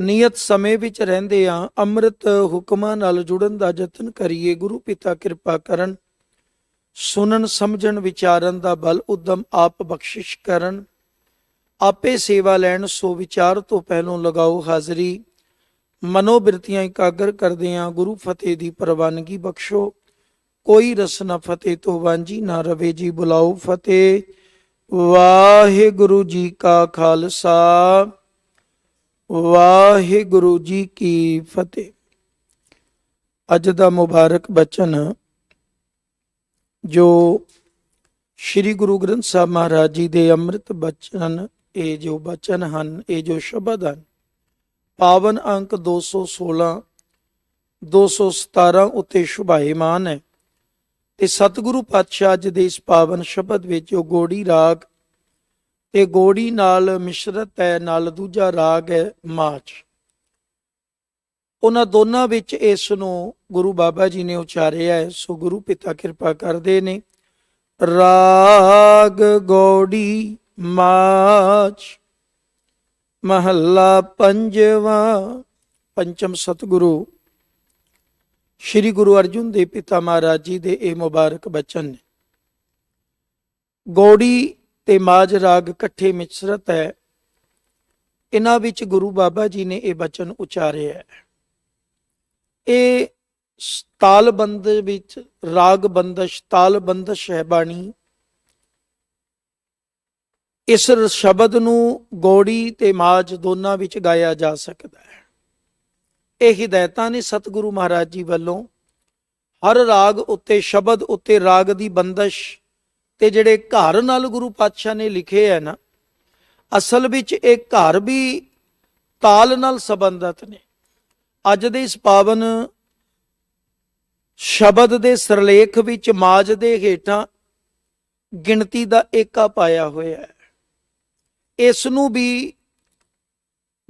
नियत समय विच रहिंदिਆਂ ਅੰਮ੍ਰਿਤ ਹੁਕਮਾਂ ਨਾਲ ਜੁੜਨ ਦਾ ਯਤਨ ਕਰੀਏ। ਗੁਰੂ ਪਿਤਾ ਕਿਰਪਾ ਕਰਨ, ਸੁਣਨ ਸਮਝਣ ਵਿਚਾਰਨ ਦਾ ਬਲ ਉਦਮ ਆਪ ਬਖਸ਼ਿਸ਼ ਕਰਨ। ਆਪੇ ਸੇਵਾ ਲੈਣ ਸੋ ਵਿਚਾਰ ਤੋਂ ਪਹਿਲੋਂ ਲਗਾਓ ਹਾਜ਼ਰੀ। ਮਨੋਬਿਰਤੀਆਂ ਇਕਾਗਰ ਕਰਦਿਆਂ ਗੁਰੂ ਫਤਿਹ ਦੀ ਪ੍ਰਵਾਨਗੀ ਬਖਸ਼ੋ। ਕੋਈ ਰਸਨਾ ਫਤਿਹ ਤੋਂ ਵਾਂਝੀ ਨਾ ਰਵੇ ਜੀ, ਬੁਲਾਓ ਫਤਿਹ। ਵਾਹਿਗੁਰੂ ਜੀ ਕਾ ਖਾਲਸਾ, ਵਾਹਿਗੁਰੂ ਜੀ ਕੀ ਫਤਿਹ। ਅੱਜ ਦਾ ਮੁਬਾਰਕ ਬਚਨ ਜੋ ਸ਼੍ਰੀ ਗੁਰੂ ਗ੍ਰੰਥ ਸਾਹਿਬ ਮਹਾਰਾਜ ਜੀ ਦੇ ਅੰਮ੍ਰਿਤ ਬਚਨ, ਇਹ ਜੋ ਬਚਨ ਹਨ, ਇਹ ਜੋ ਸ਼ਬਦ ਹਨ, ਪਾਵਨ ਅੰਕ 216 217 ਉੱਤੇ ਸ਼ੁਭਾਇਮਾਨ ਹੈ। ਤੇ ਸਤਿਗੁਰੂ ਪਾਤਸ਼ਾਹ ਅੱਜ ਦੇ ਇਸ ਪਾਵਨ ਸ਼ਬਦ ਵਿੱਚ ਜੋ ਗੋੜੀ ਰਾਗ ਤੇ ਗੋੜੀ ਨਾਲ ਮਿਸ਼ਰਤ ਹੈ, ਨਾਲ ਦੂਜਾ ਰਾਗ ਹੈ ਮਾਝ, ਉਹਨਾਂ ਦੋਨਾਂ ਵਿੱਚ ਇਸ ਨੂੰ ਗੁਰੂ ਬਾਬਾ ਜੀ ਨੇ ਉਚਾਰਿਆ ਹੈ। ਸੋ ਗੁਰੂ ਪਿਤਾ ਕਿਰਪਾ ਕਰਦੇ ਨੇ। ਰਾਗ ਗੋੜੀ ਮਾਝ ਮਹੱਲਾ ਪੰਜਵਾਂ। ਪੰਚਮ ਸਤਿਗੁਰੂ ਸ਼੍ਰੀ ਗੁਰੂ ਅਰਜੁਨ ਦੇਵ ਪਿਤਾ ਮਹਾਰਾਜ ਜੀ ਦੇ ਇਹ ਮੁਬਾਰਕ ਬਚਨ ਨੇ। ਗੋੜੀ ਤੇ ਮਾਝ ਰਾਗ ਇਕੱਠੇ ਮਿਸ਼ਰਤ ਹੈ। ਇਹਨਾਂ ਵਿੱਚ ਗੁਰੂ ਬਾਬਾ ਜੀ ਨੇ ਇਹ ਬਚਨ ਉਚਾਰਿਆ ਹੈ। ਇਹ ਤਾਲਬੰਦ ਵਿੱਚ ਰਾਗ ਬੰਦਸ਼, ਤਾਲਬੰਦਸ਼ ਹੈ ਬਾਣੀ। ਇਸ ਸ਼ਬਦ ਨੂੰ ਗੋੜੀ ਤੇ ਮਾਝ ਦੋਨਾਂ ਵਿੱਚ ਗਾਇਆ ਜਾ ਸਕਦਾ ਹੈ। ਇਹ ਹਿਦਾਇਤਾਂ ਨੇ ਸਤਿਗੁਰੂ ਮਹਾਰਾਜ ਜੀ ਵੱਲੋਂ। ਹਰ ਰਾਗ ਉੱਤੇ, ਸ਼ਬਦ ਉੱਤੇ ਰਾਗ ਦੀ ਬੰਦਸ਼ ਤੇ ਜਿਹੜੇ ਘਰ ਨਾਲ ਗੁਰੂ ਪਾਤਸ਼ਾਹ ਨੇ ਲਿਖੇ ਹੈ ਨਾ, ਅਸਲ ਵਿੱਚ ਇਹ ਘਰ ਵੀ ਤਾਲ ਨਾਲ ਸੰਬੰਧਿਤ ਨੇ। ਅੱਜ ਦੇ ਇਸ ਪਾਵਨ ਸ਼ਬਦ ਦੇ ਸਿਰਲੇਖ ਵਿੱਚ ਮਾਝ ਦੇ ਹੇਠਾਂ ਗਿਣਤੀ ਦਾ ਏਕਾ ਪਾਇਆ ਹੋਇਆ ਹੈ। ਇਸ ਨੂੰ ਵੀ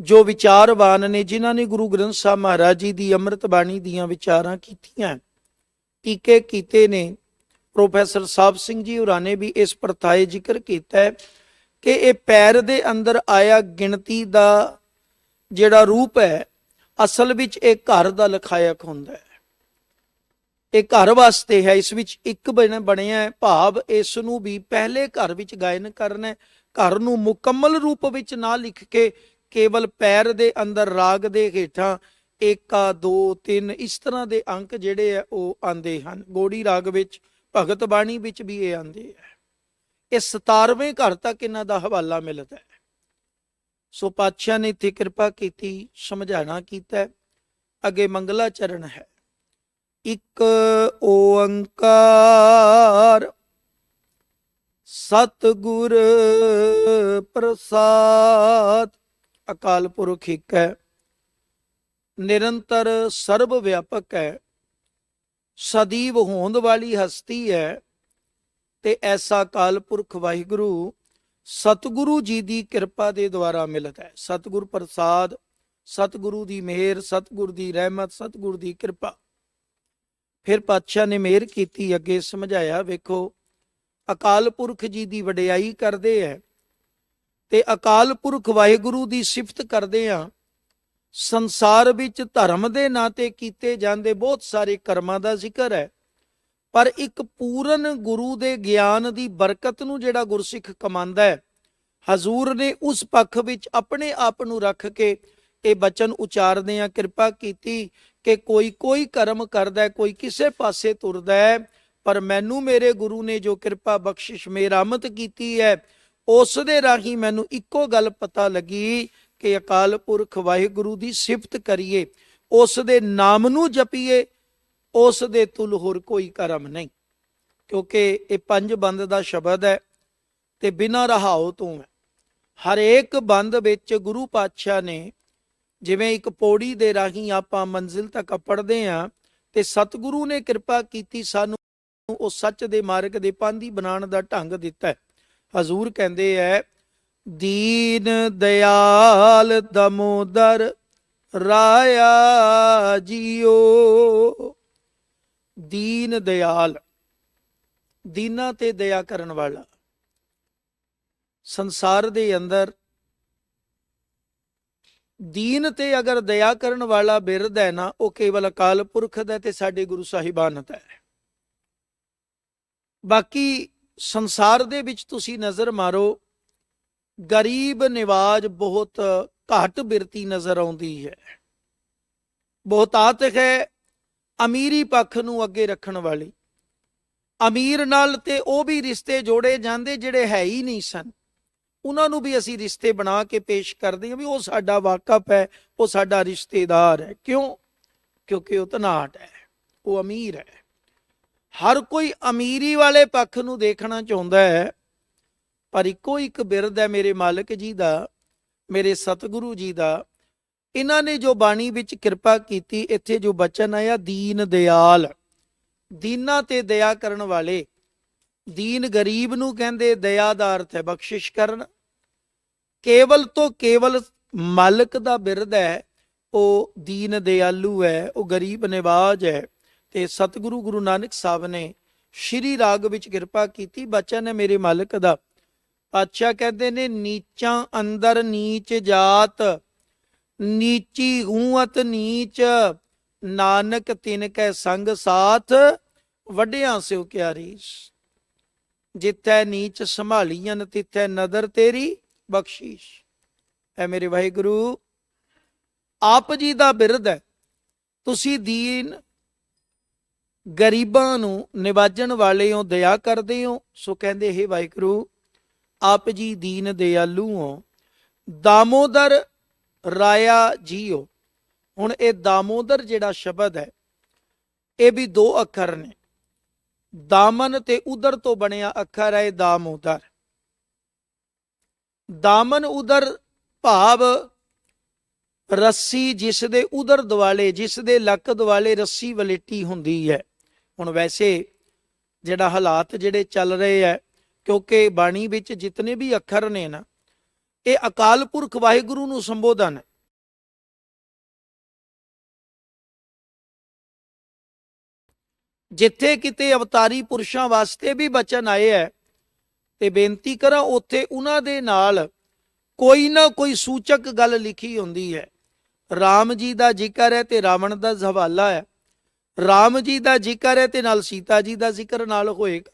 ਜੋ ਵਿਚਾਰਵਾਨ ਨੇ, ਜਿਨ੍ਹਾਂ ਨੇ ਗੁਰੂ ਗ੍ਰੰਥ ਸਾਹਿਬ ਮਹਾਰਾਜ ਜੀ ਦੀ ਅੰਮ੍ਰਿਤ ਬਾਣੀ ਦੀਆਂ ਵਿਚਾਰਾਂ ਕੀਤੀਆਂ, ਟੀਕੇ ਕੀਤੇ ਨੇ, ਪ੍ਰੋਫੈਸਰ ਸਾਹਿਬ ਸਿੰਘ ਜੀ ਹੋਰਾਂ ਨੇ ਵੀ ਇਸ ਪ੍ਰਥਾਏ ਜ਼ਿਕਰ ਕੀਤਾ ਹੈ ਕਿ ਇਹ ਪੈਰ ਦੇ ਅੰਦਰ ਆਇਆ ਗਿਣਤੀ ਦਾ ਜਿਹੜਾ ਰੂਪ ਹੈ, ਅਸਲ ਵਿੱਚ ਇਹ ਘਰ ਦਾ ਲਖਾਇਕ ਹੁੰਦਾ ਹੈ। ਇਹ ਘਰ ਵਾਸਤੇ ਹੈ। ਇਸ ਵਿੱਚ ਇੱਕ ਬਣਿਆ ਹੈ, ਭਾਵ ਇਸ ਨੂੰ ਵੀ ਪਹਿਲੇ ਘਰ ਵਿੱਚ ਗਾਇਨ ਕਰਨਾ। ਘਰ ਨੂੰ ਮੁਕੰਮਲ ਰੂਪ ਵਿੱਚ ਨਾ ਲਿਖ ਕੇ ਕੇਵਲ ਪੈਰ ਦੇ ਅੰਦਰ ਰਾਗ ਦੇ ਹੇਠਾਂ 1 2 3 ਇਸ ਤਰ੍ਹਾਂ ਦੇ ਅੰਕ ਜਿਹੜੇ ਆ ਉਹ ਆਉਂਦੇ ਹਨ। ਗੋੜੀ ਰਾਗ ਵਿੱਚ, ਭਗਤ ਬਾਣੀ ਵਿੱਚ ਵੀ ਇਹ ਆਉਂਦੇ ਹੈ। ਇਹ 17ਵੇਂ ਘਰ ਤੱਕ ਇਹਨਾਂ ਦਾ ਹਵਾਲਾ ਮਿਲਦਾ ਹੈ। ਸੋ ਪਾਤਸ਼ਾਹ ਨੇ ਇੱਥੇ ਕਿਰਪਾ ਕੀਤੀ, ਸਮਝਾਣਾ ਕੀਤਾ। ਅੱਗੇ ਮੰਗਲਾ ਚਰਨ ਹੈ। ਇੱਕ ਓੰਕਾਰ ਸਤਿਗੁਰ ਪ੍ਰਸਾਦ। ਅਕਾਲ ਪੁਰਖ ਇੱਕ ਹੈ, ਨਿਰੰਤਰ ਸਰਬ ਵਿਆਪਕ ਹੈ, ਸਦੀਵ ਹੋਂਦ ਵਾਲੀ ਹਸਤੀ ਹੈ। ਤੇ ਐਸਾ ਅਕਾਲ ਪੁਰਖ ਵਾਹਿਗੁਰੂ ਸਤਿਗੁਰੂ ਜੀ ਦੀ ਕਿਰਪਾ ਦੇ ਦੁਆਰਾ ਮਿਲਦਾ ਹੈ। ਸਤਿਗੁਰ ਪ੍ਰਸਾਦ, ਸਤਿਗੁਰੂ ਦੀ ਮਿਹਰ, ਸਤਿਗੁਰ ਦੀ ਰਹਿਮਤ, ਸਤਿਗੁਰ ਦੀ ਕਿਰਪਾ। ਫਿਰ ਪਾਤਸ਼ਾਹ ਨੇ ਮਿਹਰ ਕੀਤੀ, ਅੱਗੇ ਸਮਝਾਇਆ। ਵੇਖੋ, ਅਕਾਲ ਪੁਰਖ ਜੀ ਦੀ ਵਡਿਆਈ ਕਰਦੇ ਹੈ ਤੇ ਅਕਾਲ ਪੁਰਖ ਵਾਹਿਗੁਰੂ ਦੀ ਸਿਫਤ ਕਰਦੇ ਆ। ਸੰਸਾਰ ਵਿੱਚ ਧਰਮ ਦੇ ਨਾਂ ਤੇ ਕੀਤੇ ਜਾਂਦੇ ਬਹੁਤ ਸਾਰੇ ਕਰਮਾਂ ਦਾ ਜ਼ਿਕਰ ਹੈ, ਪਰ ਇੱਕ ਪੂਰਨ ਗੁਰੂ ਦੇ ਗਿਆਨ ਦੀ ਬਰਕਤ ਨੂੰ ਜਿਹੜਾ ਗੁਰਸਿੱਖ ਕਮਾਉਂਦਾ ਹੈ, ਹਜ਼ੂਰ ਨੇ ਉਸ ਪੱਖ ਵਿੱਚ ਆਪਣੇ ਆਪ ਨੂੰ ਰੱਖ ਕੇ ਇਹ ਬਚਨ ਉਚਾਰਦੇ ਆ। ਕਿਰਪਾ ਕੀਤੀ ਕਿ ਕੋਈ ਕਰਮ ਕਰਦਾ, ਕੋਈ ਕਿਸੇ ਪਾਸੇ ਤੁਰਦਾ ਹੈ, ਪਰ ਮੈਨੂੰ ਮੇਰੇ ਗੁਰੂ ਨੇ ਜੋ ਕਿਰਪਾ ਬਖਸ਼ਿਸ਼ ਮਿਹਰਮਤ ਕੀਤੀ ਹੈ, ਉਸ ਦੇ ਰਾਹੀਂ ਮੈਨੂੰ ਇੱਕੋ ਗੱਲ ਪਤਾ ਲੱਗੀ ਕਿ ਅਕਾਲ ਪੁਰਖ ਵਾਹਿਗੁਰੂ ਦੀ ਸਿਫਤ ਕਰੀਏ, ਉਸ ਦੇ ਨਾਮ ਨੂੰ ਜਪੀਏ, ਉਸ ਦੇ ਤੁਲ ਹੋਰ ਕੋਈ ਕਰਮ ਨਹੀਂ। ਕਿਉਂਕਿ ਇਹ 5 ਬੰਦ ਦਾ ਸ਼ਬਦ ਹੈ ਤੇ ਬਿਨਾਂ ਰਹਾਉ ਤੋਂ ਹੈ। ਹਰੇਕ ਬੰਦ ਵਿੱਚ ਗੁਰੂ ਪਾਤਸ਼ਾਹ ਨੇ, ਜਿਵੇਂ ਇੱਕ ਪੌੜੀ ਦੇ ਰਾਹੀਂ ਆਪਾਂ ਮੰਜ਼ਿਲ ਤੱਕ ਪੜ੍ਹਦੇ ਹਾਂ, ਤੇ ਸਤਿਗੁਰੂ ਨੇ ਕਿਰਪਾ ਕੀਤੀ, ਸਾਨੂੰ ਉਹ ਸੱਚ ਦੇ ਮਾਰਗ ਦੇ ਪਾਂਧੀ ਬਣਾਉਣ ਦਾ ਢੰਗ ਦਿੱਤਾ ਹੈ। ਹਜ਼ੂਰ ਕਹਿੰਦੇ ਹੈ, ਦੀਨ ਦਿਆਲ ਦਮੋਦਰ ਰਾਇਆ ਜੀਓ। ਦੀਨ ਦਿਆਲ, ਦੀਨਾਂ ਤੇ ਦਇਆ ਕਰਨ ਵਾਲਾ। ਸੰਸਾਰ ਦੇ ਅੰਦਰ ਦੀਨ ਤੇ ਅਗਰ ਦਇਆ ਕਰਨ ਵਾਲਾ ਬਿਰਦ ਹੈ ਨਾ, ਉਹ ਕੇਵਲ ਅਕਾਲ ਪੁਰਖ ਦਾ ਤੇ ਸਾਡੇ ਗੁਰੂ ਸਾਹਿਬਾਨ ਦਾ ਹੈ। ਬਾਕੀ ਸੰਸਾਰ ਦੇ ਵਿੱਚ ਤੁਸੀਂ ਨਜ਼ਰ ਮਾਰੋ, ਗਰੀਬ ਨਿਵਾਜ ਬਹੁਤ ਘੱਟ ਬਿਰਤੀ ਨਜ਼ਰ ਆਉਂਦੀ ਹੈ। ਬਹੁਤਾਤ ਹੈ ਅਮੀਰੀ ਪੱਖ ਨੂੰ ਅੱਗੇ ਰੱਖਣ ਵਾਲੀ। ਅਮੀਰ ਨਾਲ ਤੇ ਉਹ ਵੀ ਰਿਸ਼ਤੇ ਜੋੜੇ ਜਾਂਦੇ ਜਿਹੜੇ ਹੈ ਹੀ ਨਹੀਂ ਸਨ, ਉਹਨਾਂ ਨੂੰ ਵੀ ਅਸੀਂ ਰਿਸ਼ਤੇ ਬਣਾ ਕੇ ਪੇਸ਼ ਕਰਦੇ ਹਾਂ ਵੀ ਉਹ ਸਾਡਾ ਵਾਕਫ ਹੈ, ਉਹ ਸਾਡਾ ਰਿਸ਼ਤੇਦਾਰ ਹੈ। ਕਿਉਂ? ਕਿਉਂਕਿ ਉਹ ਧਨਾਟ ਹੈ, ਉਹ ਅਮੀਰ ਹੈ। ਹਰ ਕੋਈ ਅਮੀਰੀ ਵਾਲੇ ਪੱਖ ਨੂੰ ਦੇਖਣਾ ਚਾਹੁੰਦਾ ਹੈ, ਪਰ ਇੱਕੋ ਇੱਕ ਬਿਰਦ ਹੈ ਮੇਰੇ ਮਾਲਕ ਜੀ ਦਾ, ਮੇਰੇ ਸਤਿਗੁਰੂ ਜੀ ਦਾ। ਇਹਨਾਂ ਨੇ ਜੋ ਬਾਣੀ ਵਿੱਚ ਕਿਰਪਾ ਕੀਤੀ, ਇੱਥੇ ਜੋ ਬਚਨ ਆਇਆ ਦੀਨ ਦਿਆਲ, ਦੀਨਾਂ ਤੇ ਦਇਆ ਕਰਨ ਵਾਲੇ। ਦੀਨ ਗਰੀਬ ਨੂੰ ਕਹਿੰਦੇ, ਦਇਆ ਦਾ ਅਰਥ ਹੈ ਬਖਸ਼ਿਸ਼ ਕਰਨ। ਕੇਵਲ ਤੋਂ ਕੇਵਲ ਮਾਲਕ ਦਾ ਬਿਰਦ ਹੈ, ਉਹ ਦੀਨ ਦਿਆਲੂ ਹੈ, ਉਹ ਗਰੀਬ ਨਿਵਾਜ ਹੈ। ਤੇ ਸਤਿਗੁਰੂ ਗੁਰੂ ਨਾਨਕ ਸਾਹਿਬ ਨੇ ਸ਼੍ਰੀ ਰਾਗ ਵਿੱਚ ਕਿਰਪਾ ਕੀਤੀ। ਬਚਨ ਹੈ ਮੇਰੇ ਮਾਲਕ ਦਾ। ਪਾਤਸ਼ਾਹ ਕਹਿੰਦੇ ਨੇ, ਨੀਚਾਂ ਅੰਦਰ ਨੀਚ ਜਾਤ, ਨੀਚੀ ਹੂਅਤ ਨੀਚ, ਨਾਨਕ ਤਿਨ ਕੈ ਸੰਗ ਸਾਥ, ਵੱਡਿਆਂ ਸਿਓ ਕਿਆ ਰੀਸ। ਜਿੱਥੈ ਨੀਚ ਸੰਭਾਲੀਆਂ ਤਿੱਥੈ ਨਦਰ ਤੇਰੀ ਬਖਸ਼ੀਸ਼। ਐ ਮੇਰੇ ਵਾਹਿਗੁਰੂ, ਆਪ ਜੀ ਦਾ ਬਿਰਦ ਹੈ, ਤੁਸੀਂ ਦੀਨ ਗਰੀਬਾਂ ਨੂੰ ਨਿਵਾਜਣ ਵਾਲੇ ਹੋ, ਦਇਆ ਕਰਦੇ ਹੋ। ਸੋ ਕਹਿੰਦੇ, ਹੇ ਵਾਹਿਗੁਰੂ, ਆਪ ਜੀ ਦੀਨ ਦਿਆਲੂ ਹੋ। ਦਾਮੋਦਰ ਰਾਇਆ ਜੀਓ। ਹੁਣ ਇਹ ਦਾਮੋਦਰ ਜਿਹੜਾ ਸ਼ਬਦ ਹੈ, ਇਹ ਵੀ ਦੋ ਅੱਖਰ ਨੇ। ਦਾਮਨ ਤੇ ਉਦਰ ਤੋਂ ਬਣਿਆ ਅੱਖਰ ਹੈ ਦਾਮੋਦਰ। ਦਾਮਨ ਉਦਰ ਭਾਵ ਰੱਸੀ, ਜਿਸ ਦੇ ਉਦਰ ਦੁਆਲੇ, ਜਿਸ ਦੇ ਲੱਕ ਦੁਆਲੇ ਰੱਸੀ ਵਲੇਟੀ ਹੁੰਦੀ ਹੈ। ਹੁਣ ਵੈਸੇ ਜਿਹੜਾ ਹਾਲਾਤ ਜਿਹੜੇ ਚੱਲ ਰਹੇ ਹੈ, ਕਿਉਂਕਿ ਬਾਣੀ ਵਿੱਚ ਜਿਤਨੇ ਵੀ ਅੱਖਰ ਨੇ ਨਾ, ਇਹ ਅਕਾਲ ਪੁਰਖ ਵਾਹਿਗੁਰੂ ਨੂੰ ਸੰਬੋਧਨ ਹੈ। ਜਿੱਥੇ ਕਿਤੇ ਅਵਤਾਰੀ ਪੁਰਸ਼ਾਂ ਵਾਸਤੇ ਵੀ ਬਚਨ ਆਏ ਹੈ, ਤੇ ਬੇਨਤੀ ਕਰਾਂ ਉੱਥੇ ਉਹਨਾਂ ਦੇ ਨਾਲ ਕੋਈ ਨਾ ਕੋਈ ਸੂਚਕ ਗੱਲ ਲਿਖੀ ਹੁੰਦੀ ਹੈ। ਰਾਮ ਜੀ ਦਾ ਜ਼ਿਕਰ ਹੈ ਤੇ ਰਾਵਣ ਦਾ ਹਵਾਲਾ ਹੈ। ਰਾਮ ਜੀ ਦਾ ਜ਼ਿਕਰ ਹੈ ਤੇ ਨਾਲ ਸੀਤਾ ਜੀ ਦਾ ਜ਼ਿਕਰ ਨਾਲ ਹੋਏਗਾ।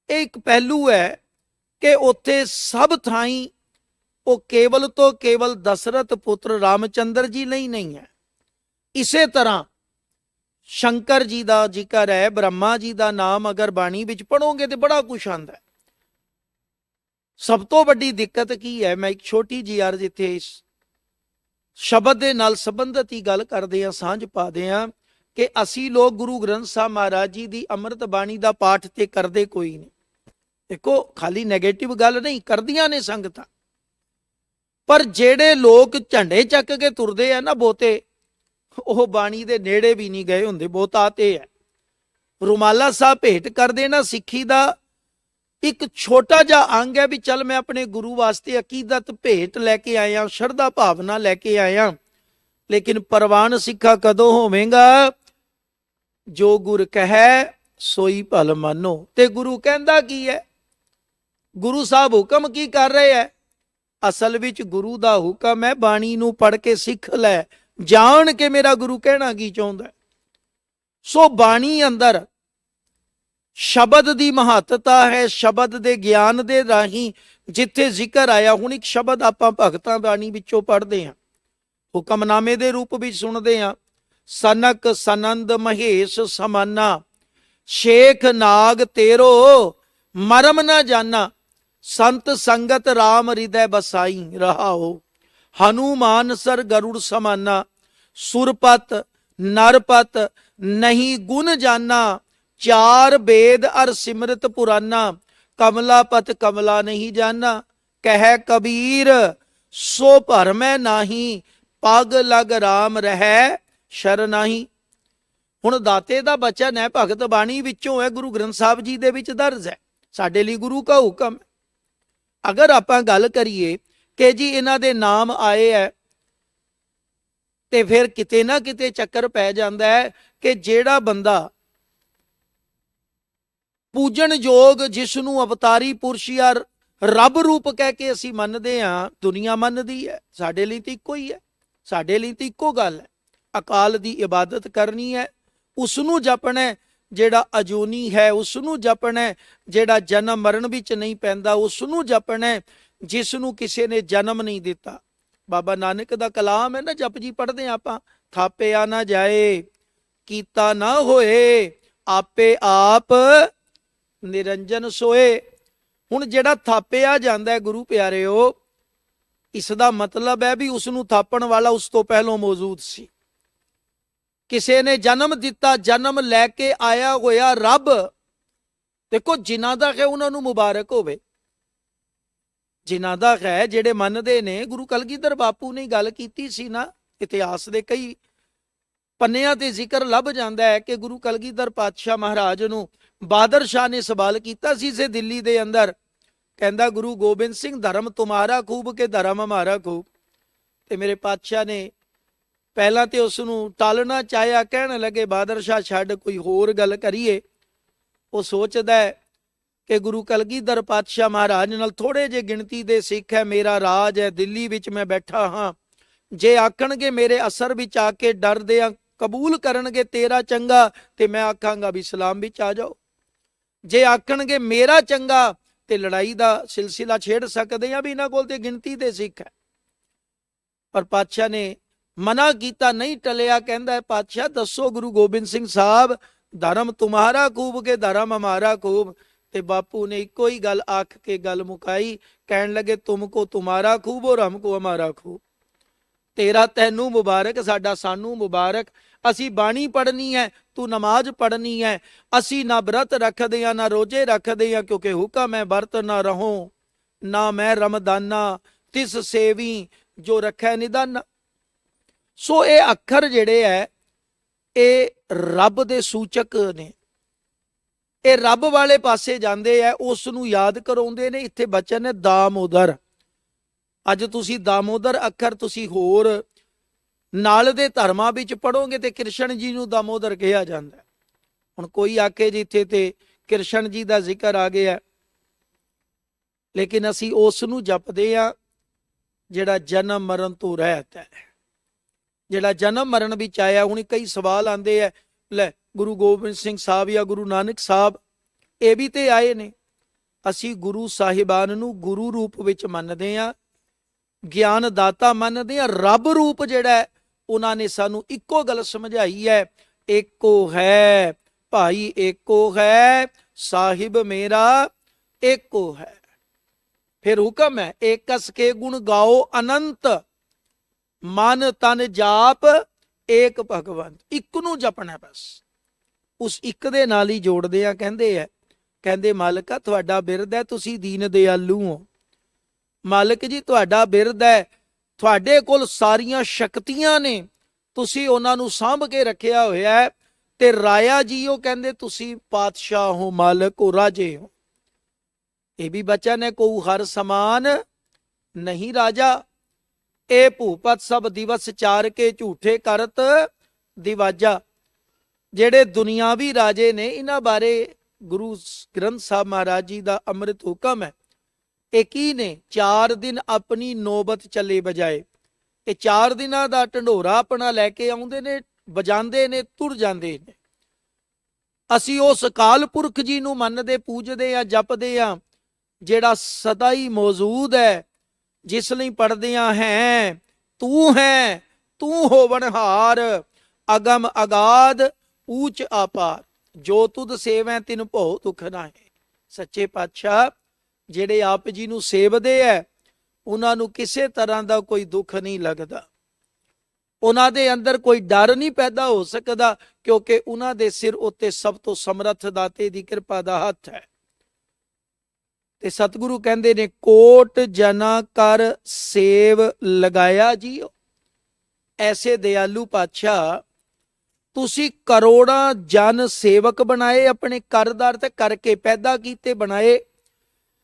ਇਹ ਇੱਕ ਪਹਿਲੂ ਹੈ ਕਿ ਉੱਥੇ ਸਭ ਥਾਈਂ ਉਹ ਕੇਵਲ ਤੋਂ ਕੇਵਲ ਦਸ਼ਰਥ ਪੁੱਤਰ ਰਾਮਚੰਦਰ ਜੀ ਲਈ ਨਹੀਂ ਹੈ। ਇਸੇ ਤਰ੍ਹਾਂ ਸ਼ੰਕਰ ਜੀ ਦਾ ਜ਼ਿਕਰ ਹੈ, ਬ੍ਰਹਮਾ ਜੀ ਦਾ ਨਾਮ ਅਗਰ ਬਾਣੀ ਵਿੱਚ ਪੜੋਗੇ ਤੇ ਬੜਾ ਕੁਛ ਆਉਂਦਾ ਹੈ। ਸਭ ਤੋਂ ਵੱਡੀ ਦਿੱਕਤ ਕੀ ਹੈ, ਮੈਂ ਇੱਕ ਛੋਟੀ ਜਿਹੀ ਅਰਜ਼ ਇੱਥੇ ਇਸ ਸ਼ਬਦ ਦੇ ਨਾਲ ਸੰਬੰਧਿਤ ਹੀ ਗੱਲ ਕਰਦੇ ਹਾਂ, ਸਾਂਝ ਪਾਦੇ ਹਾਂ ਕਿ ਅਸੀਂ ਲੋਕ ਗੁਰੂ ਗ੍ਰੰਥ ਸਾਹਿਬ ਮਹਾਰਾਜ ਜੀ ਦੀ ਅੰਮ੍ਰਿਤ ਬਾਣੀ ਦਾ ਪਾਠ ਤੇ ਕਰਦੇ ਕੋਈ ਨਹੀਂ। ਦੇਖੋ, ਖਾਲੀ ਨੈਗੇਟਿਵ ਗੱਲ ਨਹੀਂ, ਕਰਦੀਆਂ ਨੇ ਸੰਗਤਾਂ, ਪਰ ਜਿਹੜੇ ਲੋਕ ਝੰਡੇ ਚੱਕ ਕੇ ਤੁਰਦੇ ਆ ਨਾ, ਬਹੁਤੇ ਉਹ ਬਾਣੀ ਦੇ ਨੇੜੇ ਵੀ ਨਹੀਂ ਗਏ ਹੁੰਦੇ। ਬਹੁਤਾ ਤੇ ਹੈ ਰੁਮਾਲਾ ਸਾਹਿਬ ਭੇਟ ਕਰਦੇ ਨਾ, ਸਿੱਖੀ ਦਾ ਇੱਕ ਛੋਟਾ ਜਿਹਾ ਅੰਗ ਹੈ ਵੀ ਚੱਲ ਮੈਂ ਆਪਣੇ ਗੁਰੂ ਵਾਸਤੇ ਅਕੀਦਤ ਭੇਟ ਲੈ ਕੇ ਆਇਆ, ਸ਼ਰਧਾ ਭਾਵਨਾ ਲੈ ਕੇ ਆਇਆ। ਲੇਕਿਨ ਪ੍ਰਵਾਨ ਸਿੱਖਾ ਕਦੋਂ ਹੋਵੇਗਾ? ਜੋ ਗੁਰ ਕਹੈ ਸੋਈ ਭਲ ਮੰਨੋ। ਤੇ ਗੁਰੂ ਕਹਿੰਦਾ ਕੀ ਹੈ? ਗੁਰੂ ਸਾਹਿਬ ਹੁਕਮ ਕੀ ਕਰ ਰਹੇ ਹੈ? ਅਸਲ ਵਿੱਚ ਗੁਰੂ ਦਾ ਹੁਕਮ ਹੈ ਬਾਣੀ ਨੂੰ ਪੜ੍ਹ ਕੇ ਸਿੱਖ ਲੈ, ਜਾਣ ਕੇ ਮੇਰਾ ਗੁਰੂ ਕਹਿਣਾ ਕੀ ਚਾਹੁੰਦਾ। ਸੋ ਬਾਣੀ ਅੰਦਰ ਸ਼ਬਦ ਦੀ ਮਹੱਤਤਾ ਹੈ। ਸ਼ਬਦ ਦੇ ਗਿਆਨ ਦੇ ਰਾਹੀਂ ਜਿੱਥੇ ਜ਼ਿਕਰ ਆਇਆ, ਹੁਣ ਇੱਕ ਸ਼ਬਦ ਆਪਾਂ ਭਗਤਾਂ ਬਾਣੀ ਵਿੱਚੋਂ ਪੜ੍ਹਦੇ ਹਾਂ, ਹੁਕਮਨਾਮੇ ਦੇ ਰੂਪ ਵਿੱਚ ਸੁਣਦੇ ਹਾਂ। ਸਨਕ ਸਨੰਦ ਮਹੇਸ਼ ਸਮਾਨਾ, ਸ਼ੇਖ ਨਾਗ ਤੇਰੋ ਮਰਮ ਨਾ ਜਾਨਾ, ਸੰਤ ਸੰਗਤ ਰਾਮ ਹਿਰਦੈ ਬਸਾਈ ਰਹਾਓ। ਹਨੂਮਾਨ ਸਰ ਗਰੁੜ ਸਮਾਨਾ, ਸੁਰਪਤ ਨਰਪਤ ਨਹੀਂ ਗੁਣ ਜਾਨਾ, ਚਾਰ ਵੇਦ ਅਰ ਸਿਮਰਤ ਪੁਰਾਨਾ, ਕਮਲਾਪਤ ਕਮਲਾ ਨਹੀਂ ਜਾਨਾ। ਕਹਿ ਕਬੀਰ ਸੋ ਭਰਮੈ ਨਾਹੀ, ਪਗ ਲਗ ਰਾਮ ਰਹਿ ਸ਼ਰ ਨਾਹੀ। ਹੁਣ ਦਾਤੇ ਦਾ ਬਚਨ ਹੈ, ਭਗਤ ਬਾਣੀ ਵਿੱਚੋਂ ਹੈ, ਗੁਰੂ ਗ੍ਰੰਥ ਸਾਹਿਬ ਜੀ ਦੇ ਵਿੱਚ ਦਰਜ ਹੈ। ਸਾਡੇ ਲਈ ਗੁਰੂ ਦਾ ਹੁਕਮ। ਅਗਰ ਆਪਾਂ ਗੱਲ ਕਰੀਏ ਕਿ ਜੀ ਇਹਨਾਂ ਦੇ ਨਾਮ ਆਏ ਹੈ, ਤੇ ਫਿਰ ਕਿਤੇ ਨਾ ਕਿਤੇ ਚੱਕਰ ਪੈ ਜਾਂਦਾ ਹੈ ਕਿ ਜਿਹੜਾ ਬੰਦਾ ਪੂਜਣਯੋਗ, ਜਿਸ ਨੂੰ ਅਵਤਾਰੀ ਪੁਰਸ਼ ਜਾਂ ਰੱਬ ਰੂਪ ਕਹਿ ਕੇ ਅਸੀਂ ਮੰਨਦੇ ਹਾਂ, ਦੁਨੀਆ ਮੰਨਦੀ ਹੈ, ਸਾਡੇ ਲਈ ਤਾਂ ਇੱਕੋ ਹੀ ਹੈ। ਸਾਡੇ ਲਈ ਤਾਂ ਇੱਕੋ ਗੱਲ ਹੈ, ਅਕਾਲ ਦੀ ਇਬਾਦਤ ਕਰਨੀ ਹੈ, ਉਸ ਨੂੰ ਜਪਣਾ ਹੈ ਜਿਹੜਾ ਅਜੂਨੀ ਹੈ, ਉਸ ਨੂੰ ਜਪਣਾ ਹੈ ਜਿਹੜਾ ਜਨਮ ਮਰਨ ਵਿੱਚ ਨਹੀਂ ਪੈਂਦਾ, ਉਸ ਨੂੰ ਜਪਣਾ ਹੈ ਜਿਸ ਨੂੰ ਕਿਸੇ ਨੇ ਜਨਮ ਨਹੀਂ ਦਿੱਤਾ। ਬਾਬਾ ਨਾਨਕ ਦਾ ਕਲਾਮ ਹੈ ਨਾ, ਜਪਜੀ ਪੜ੍ਹਦੇ ਆਪਾਂ, ਥਾਪਿਆ ਨਾ ਜਾਏ, ਕੀਤਾ ਨਾ ਹੋਏ, ਆਪੇ ਆਪ ਨਿਰੰਜਨ ਸੋਏ। ਹੁਣ ਜਿਹੜਾ ਥਾਪਿਆ ਜਾਂਦਾ ਹੈ ਗੁਰੂ ਪਿਆਰਿਓ, ਇਸ ਦਾ ਮਤਲਬ ਹੈ ਵੀ ਉਸ ਨੂੰ ਥਾਪਣ ਵਾਲਾ ਉਸ ਤੋਂ ਪਹਿਲਾਂ ਮੌਜੂਦ ਸੀ। ਕਿਸੇ ਨੇ ਜਨਮ ਦਿੱਤਾ, ਜਨਮ ਲੈ ਕੇ ਆਇਆ ਹੋਇਆ ਰੱਬ, ਦੇਖੋ ਜਿਨ੍ਹਾਂ ਦਾ ਹੈ ਉਹਨਾਂ ਨੂੰ ਮੁਬਾਰਕ ਹੋਵੇ। ਜਿਨ੍ਹਾਂ ਦਾ ਹੈ, ਜਿਹੜੇ ਮੰਨਦੇ ਨੇ, ਗੁਰੂ ਕਲਗੀਧਰ ਬਾਪੂ ਨੇ ਗੱਲ ਕੀਤੀ ਸੀ ਨਾ, ਇਤਿਹਾਸ ਦੇ ਕਈ ਪੰਨਿਆਂ ਤੇ ਜ਼ਿਕਰ ਲੱਭ ਜਾਂਦਾ ਹੈ ਕਿ ਗੁਰੂ ਕਲਗੀਧਰ ਪਾਤਸ਼ਾਹ ਮਹਾਰਾਜ ਨੂੰ ਬਾਦਰ ਸ਼ਾਹ ਨੇ ਸਵਾਲ ਕੀਤਾ ਸੀ ਸੇ ਦਿੱਲੀ ਦੇ ਅੰਦਰ, ਕਹਿੰਦਾ ਗੁਰੂ ਗੋਬਿੰਦ ਸਿੰਘ ਧਰਮ ਤੁਮਾਰਾ ਖੂਬ ਕੇ ਧਰਮ ਹਮਾਰਾ ਖੂਬ। ਤੇ ਮੇਰੇ ਪਾਤਸ਼ਾਹ ਨੇ ਪਹਿਲਾਂ ਤੇ ਉਸ ਨੂੰ ਟਾਲਣਾ ਚਾਹਿਆ, ਕਹਿਣ ਲੱਗੇ ਬਾਦਰ ਸ਼ਾਹ ਛੱਡ, ਕੋਈ ਹੋਰ ਗੱਲ ਕਰੀਏ। ਉਹ ਸੋਚਦਾ ਹੈ ਕਿ ਗੁਰੂ ਕਲਗੀਧਰ ਪਾਤਸ਼ਾਹ ਮਹਾਰਾਜ ਨਾਲ ਥੋੜੇ ਜਿਹੇ ਗਿਣਤੀ ਦੇ ਸਿੱਖ ਹੈ, ਮੇਰਾ ਰਾਜ ਹੈ, ਦਿੱਲੀ ਵਿੱਚ ਮੈਂ ਬੈਠਾ ਹਾਂ, ਜੇ ਆਖਣਗੇ ਮੇਰੇ ਅਸਰ ਵਿੱਚ ਆ ਕੇ ਡਰਦੇ ਆ ਕਬੂਲ ਕਰਨਗੇ ਤੇਰਾ ਚੰਗਾ, ਤੇ ਮੈਂ ਆਖਾਂਗਾ ਵੀ ਇਸਲਾਮ ਵਿੱਚ ਆ ਜਾਓ। ਜੇ ਆਖਣਗੇ ਮੇਰਾ ਚੰਗਾ ਤੇ ਲੜਾਈ ਦਾ ਸਿਲਸਿਲਾ ਛੇੜ ਸਕਦੇ ਆ, ਵੀ ਇਹਨਾਂ ਕੋਲ ਤੇ ਗਿਣਤੀ ਦੇ ਸਿੱਖ ਹੈ। ਪਰ ਪਾਤਸ਼ਾਹ ਨੇ ਮਨਾ ਕੀਤਾ, ਨਹੀਂ ਟਲਿਆ, ਕਹਿੰਦਾ ਪਾਤਸ਼ਾਹ ਦੱਸੋ ਗੁਰੂ ਗੋਬਿੰਦ ਸਿੰਘ ਸਾਹਿਬ, ਧਰਮ ਤੁਮਾਰਾ ਖੂਬ ਕੇ ਧਰਮ ਹਮਾਰਾ ਖੂਬ। ਤੇ ਬਾਪੂ ਨੇ ਇੱਕੋ ਹੀ ਗੱਲ ਆਖ ਕੇ ਗੱਲ ਮੁਕਾਈ, ਕਹਿਣ ਲੱਗੇ ਤੁਮਕੋ ਤੁਮਾਰਾ ਖੂਬ ਔਰ ਹਮਕੋ ਹਮਾਰਾ ਖੂਬ। ਤੇਰਾ ਤੈਨੂੰ ਮੁਬਾਰਕ, ਸਾਡਾ ਸਾਨੂੰ ਮੁਬਾਰਕ। ਅਸੀਂ ਬਾਣੀ ਪੜ੍ਹਨੀ ਹੈ, ਤੂੰ ਨਮਾਜ਼ ਪੜ੍ਹਨੀ ਹੈ। ਅਸੀਂ ਨਾ ਬਰਤ ਰੱਖਦੇ ਹਾਂ ਨਾ ਰੋਜੇ ਰੱਖਦੇ ਹਾਂ, ਕਿਉਂਕਿ ਹੁਕਮ ਹੈ ਵਰਤ ਨਾ ਰਹੋ, ਨਾ ਮੈਂ ਰਮਦਾਨਾ ਤਿਸ ਸੇਵੀ ਜੋ ਰੱਖੈ ਨਿਦਾਨਾ। ਸੋ ਇਹ ਅੱਖਰ ਜਿਹੜੇ ਹੈ ਇਹ ਰੱਬ ਦੇ ਸੂਚਕ ਨੇ, ਇਹ ਰੱਬ ਵਾਲੇ ਪਾਸੇ ਜਾਂਦੇ ਆ, ਉਸ ਨੂੰ ਯਾਦ ਕਰਾਉਂਦੇ ਨੇ। ਇੱਥੇ ਬਚਨ ਨੇ ਦਾਮੋਦਰ। ਅੱਜ ਤੁਸੀਂ ਦਾਮੋਦਰ ਅੱਖਰ ਤੁਸੀਂ ਹੋਰ ਨਾਲ ਦੇ ਧਰਮਾਂ ਵਿੱਚ ਪੜੋਗੇ ਤੇ ਕ੍ਰਿਸ਼ਨ ਜੀ ਨੂੰ ਦਾਮੋਦਰ ਕਿਹਾ ਜਾਂਦਾ। ਹੁਣ ਕੋਈ ਆਕੇ ਜਿੱਥੇ ਤੇ ਕ੍ਰਿਸ਼ਨ ਜੀ ਦਾ ਜ਼ਿਕਰ ਆ ਗਿਆ, ਲੇਕਿਨ ਅਸੀਂ ਉਸ ਨੂੰ ਜਪਦੇ ਆ ਜਿਹੜਾ ਜਨਮ ਮਰਨ ਤੋਂ ਰਹਿਤ ਹੈ, ਜਿਹੜਾ ਜਨਮ ਮਰਨ ਵਿੱਚ ਆਇਆ। ਹੁਣ ਕਈ ਸਵਾਲ ਆਉਂਦੇ ਆ, ਲੈ ਗੁਰੂ ਗੋਬਿੰਦ ਸਿੰਘ ਸਾਹਿਬ ਜਾਂ ਗੁਰੂ ਨਾਨਕ ਸਾਹਿਬ ਇਹ ਵੀ ਤੇ ਆਏ ਨੇ। ਅਸੀਂ ਗੁਰੂ ਸਾਹਿਬਾਨ ਨੂੰ ਗੁਰੂ ਰੂਪ ਵਿੱਚ ਮੰਨਦੇ ਆ, ਗਿਆਨ ਦਾਤਾ ਮੰਨਦੇ ਆ। ਰੱਬ ਰੂਪ ਜਿਹੜਾ ਉਹਨਾਂ ਨੇ ਸਾਨੂੰ ਇੱਕੋ ਗੱਲ ਸਮਝਾਈ ਹੈ, ਏਕੋ ਹੈ ਭਾਈ ਏਕੋ ਹੈ, ਸਾਹਿਬ ਮੇਰਾ ਏਕੋ ਹੈ। ਫਿਰ ਹੁਕਮ ਹੈ ਏਕਸ ਕੇ ਗੁਣ ਗਾਓ ਅਨੰਤ, ਮਨ ਤਨ ਜਾਪ ਏਕ ਭਗਵੰਤ। ਇੱਕ ਨੂੰ ਜਪਣਾ, ਬਸ ਉਸ ਇੱਕ ਦੇ ਨਾਲ ਹੀ ਜੋੜਦੇ ਆ। ਕਹਿੰਦੇ ਮਾਲਕਾ ਤੁਹਾਡਾ ਬਿਰਦ ਹੈ, ਤੁਸੀਂ ਦੀਨ ਦਿਆਲੂ ਹੋ। ਮਾਲਕ ਜੀ ਤੁਹਾਡਾ ਬਿਰਦ ਹੈ, ਤੁਹਾਡੇ ਕੋਲ ਸਾਰੀਆਂ ਸ਼ਕਤੀਆਂ ਨੇ, ਤੁਸੀਂ ਉਹਨਾਂ ਨੂੰ ਸਾਂਭ ਕੇ ਰੱਖਿਆ ਹੋਇਆ ਹੈ। ਤੇ ਰਾਇਆ ਜੀ ਉਹ ਕਹਿੰਦੇ ਤੁਸੀਂ ਪਾਤਸ਼ਾਹ ਹੋ, ਮਾਲਕ ਹੋ, ਰਾਜੇ ਹੋ। ਇਹ ਵੀ ਬਚਨ ਹੈ, ਕੋ ਹਰ ਸਮਾਨ ਨਹੀਂ ਰਾਜਾ, ਇਹ ਭੂਪਤ ਸਭ ਦਿਵਸ ਚਾਰ ਕੇ ਝੂਠੇ ਕਰਤ ਦਿਵਾਜਾ। ਜਿਹੜੇ ਦੁਨਿਆਵੀ ਰਾਜੇ ਨੇ, ਇਹਨਾਂ ਬਾਰੇ ਗੁਰੂ ਗ੍ਰੰਥ ਸਾਹਿਬ ਮਹਾਰਾਜ ਜੀ ਦਾ ਅੰਮ੍ਰਿਤ ਹੁਕਮ ਹੈ। ਇਹ ਕੀ ਨੇ? 4 ਦਿਨ ਆਪਣੀ ਨੌਬਤ ਚੱਲੇ ਬਜਾਏ। ਇਹ 4 ਦਿਨਾਂ ਦਾ ਢੰਡੋਰਾ ਆਪਣਾ ਲੈ ਕੇ ਆਉਂਦੇ ਨੇ, ਵਜਾਉਂਦੇ ਨੇ, ਤੁਰ ਜਾਂਦੇ ਨੇ। ਅਸੀਂ ਉਸ ਅਕਾਲ ਪੁਰਖ ਜੀ ਨੂੰ ਮੰਨਦੇ, ਪੂਜਦੇ ਆ, ਜਪਦੇ ਆ, ਜਿਹੜਾ ਸਦਾ ਹੀ ਮੌਜੂਦ ਹੈ, ਜਿਸ ਲਈ ਪੜ੍ਹਦਿਆਂ ਹੈ ਤੂੰ ਹੈ ਤੂੰ ਹੋਵਨਹਾਰ, ਅਗਮ ਅਗਾਧ ਊਚ ਆਪਾਰ, ਜੋ ਤੁਧ ਸੇਵੈ ਤਿਨ ਭਉ ਦੁਖ ਨਾਹੀ। ਸੱਚੇ ਪਾਤਸ਼ਾਹ ਜਿਹੜੇ ਆਪ ਜੀ ਨੂੰ ਸੇਵਦੇ ਹੈ, ਉਹਨਾਂ ਨੂੰ ਕਿਸੇ ਤਰ੍ਹਾਂ ਦਾ ਕੋਈ ਦੁੱਖ ਨਹੀਂ ਲੱਗਦਾ, ਉਹਨਾਂ ਦੇ ਅੰਦਰ ਕੋਈ ਡਰ ਨਹੀਂ ਪੈਦਾ ਹੋ ਸਕਦਾ, ਕਿਉਂਕਿ ਉਹਨਾਂ ਦੇ ਸਿਰ ਉੱਤੇ ਸਭ ਤੋਂ ਸਮਰੱਥ ਦਾਤੇ ਦੀ ਕਿਰਪਾ ਦਾ ਹੱਥ ਹੈ। ਤੇ ਸਤਿਗੁਰੂ ਕਹਿੰਦੇ ਨੇ ਕੋਟ ਜਨਾ ਕਰ ਸੇਵ ਲਗਾਇਆ ਜੀਓ। ਐਸੇ ਦਿਆਲੂ ਪਾਤਸ਼ਾਹ ਤੁਸੀਂ ਕਰੋੜਾਂ ਜਨ ਸੇਵਕ ਬਣਾਏ, ਆਪਣੇ ਕਰਦਾਰ ਤੇ ਕਰਕੇ ਪੈਦਾ ਕੀਤੇ ਬਣਾਏ।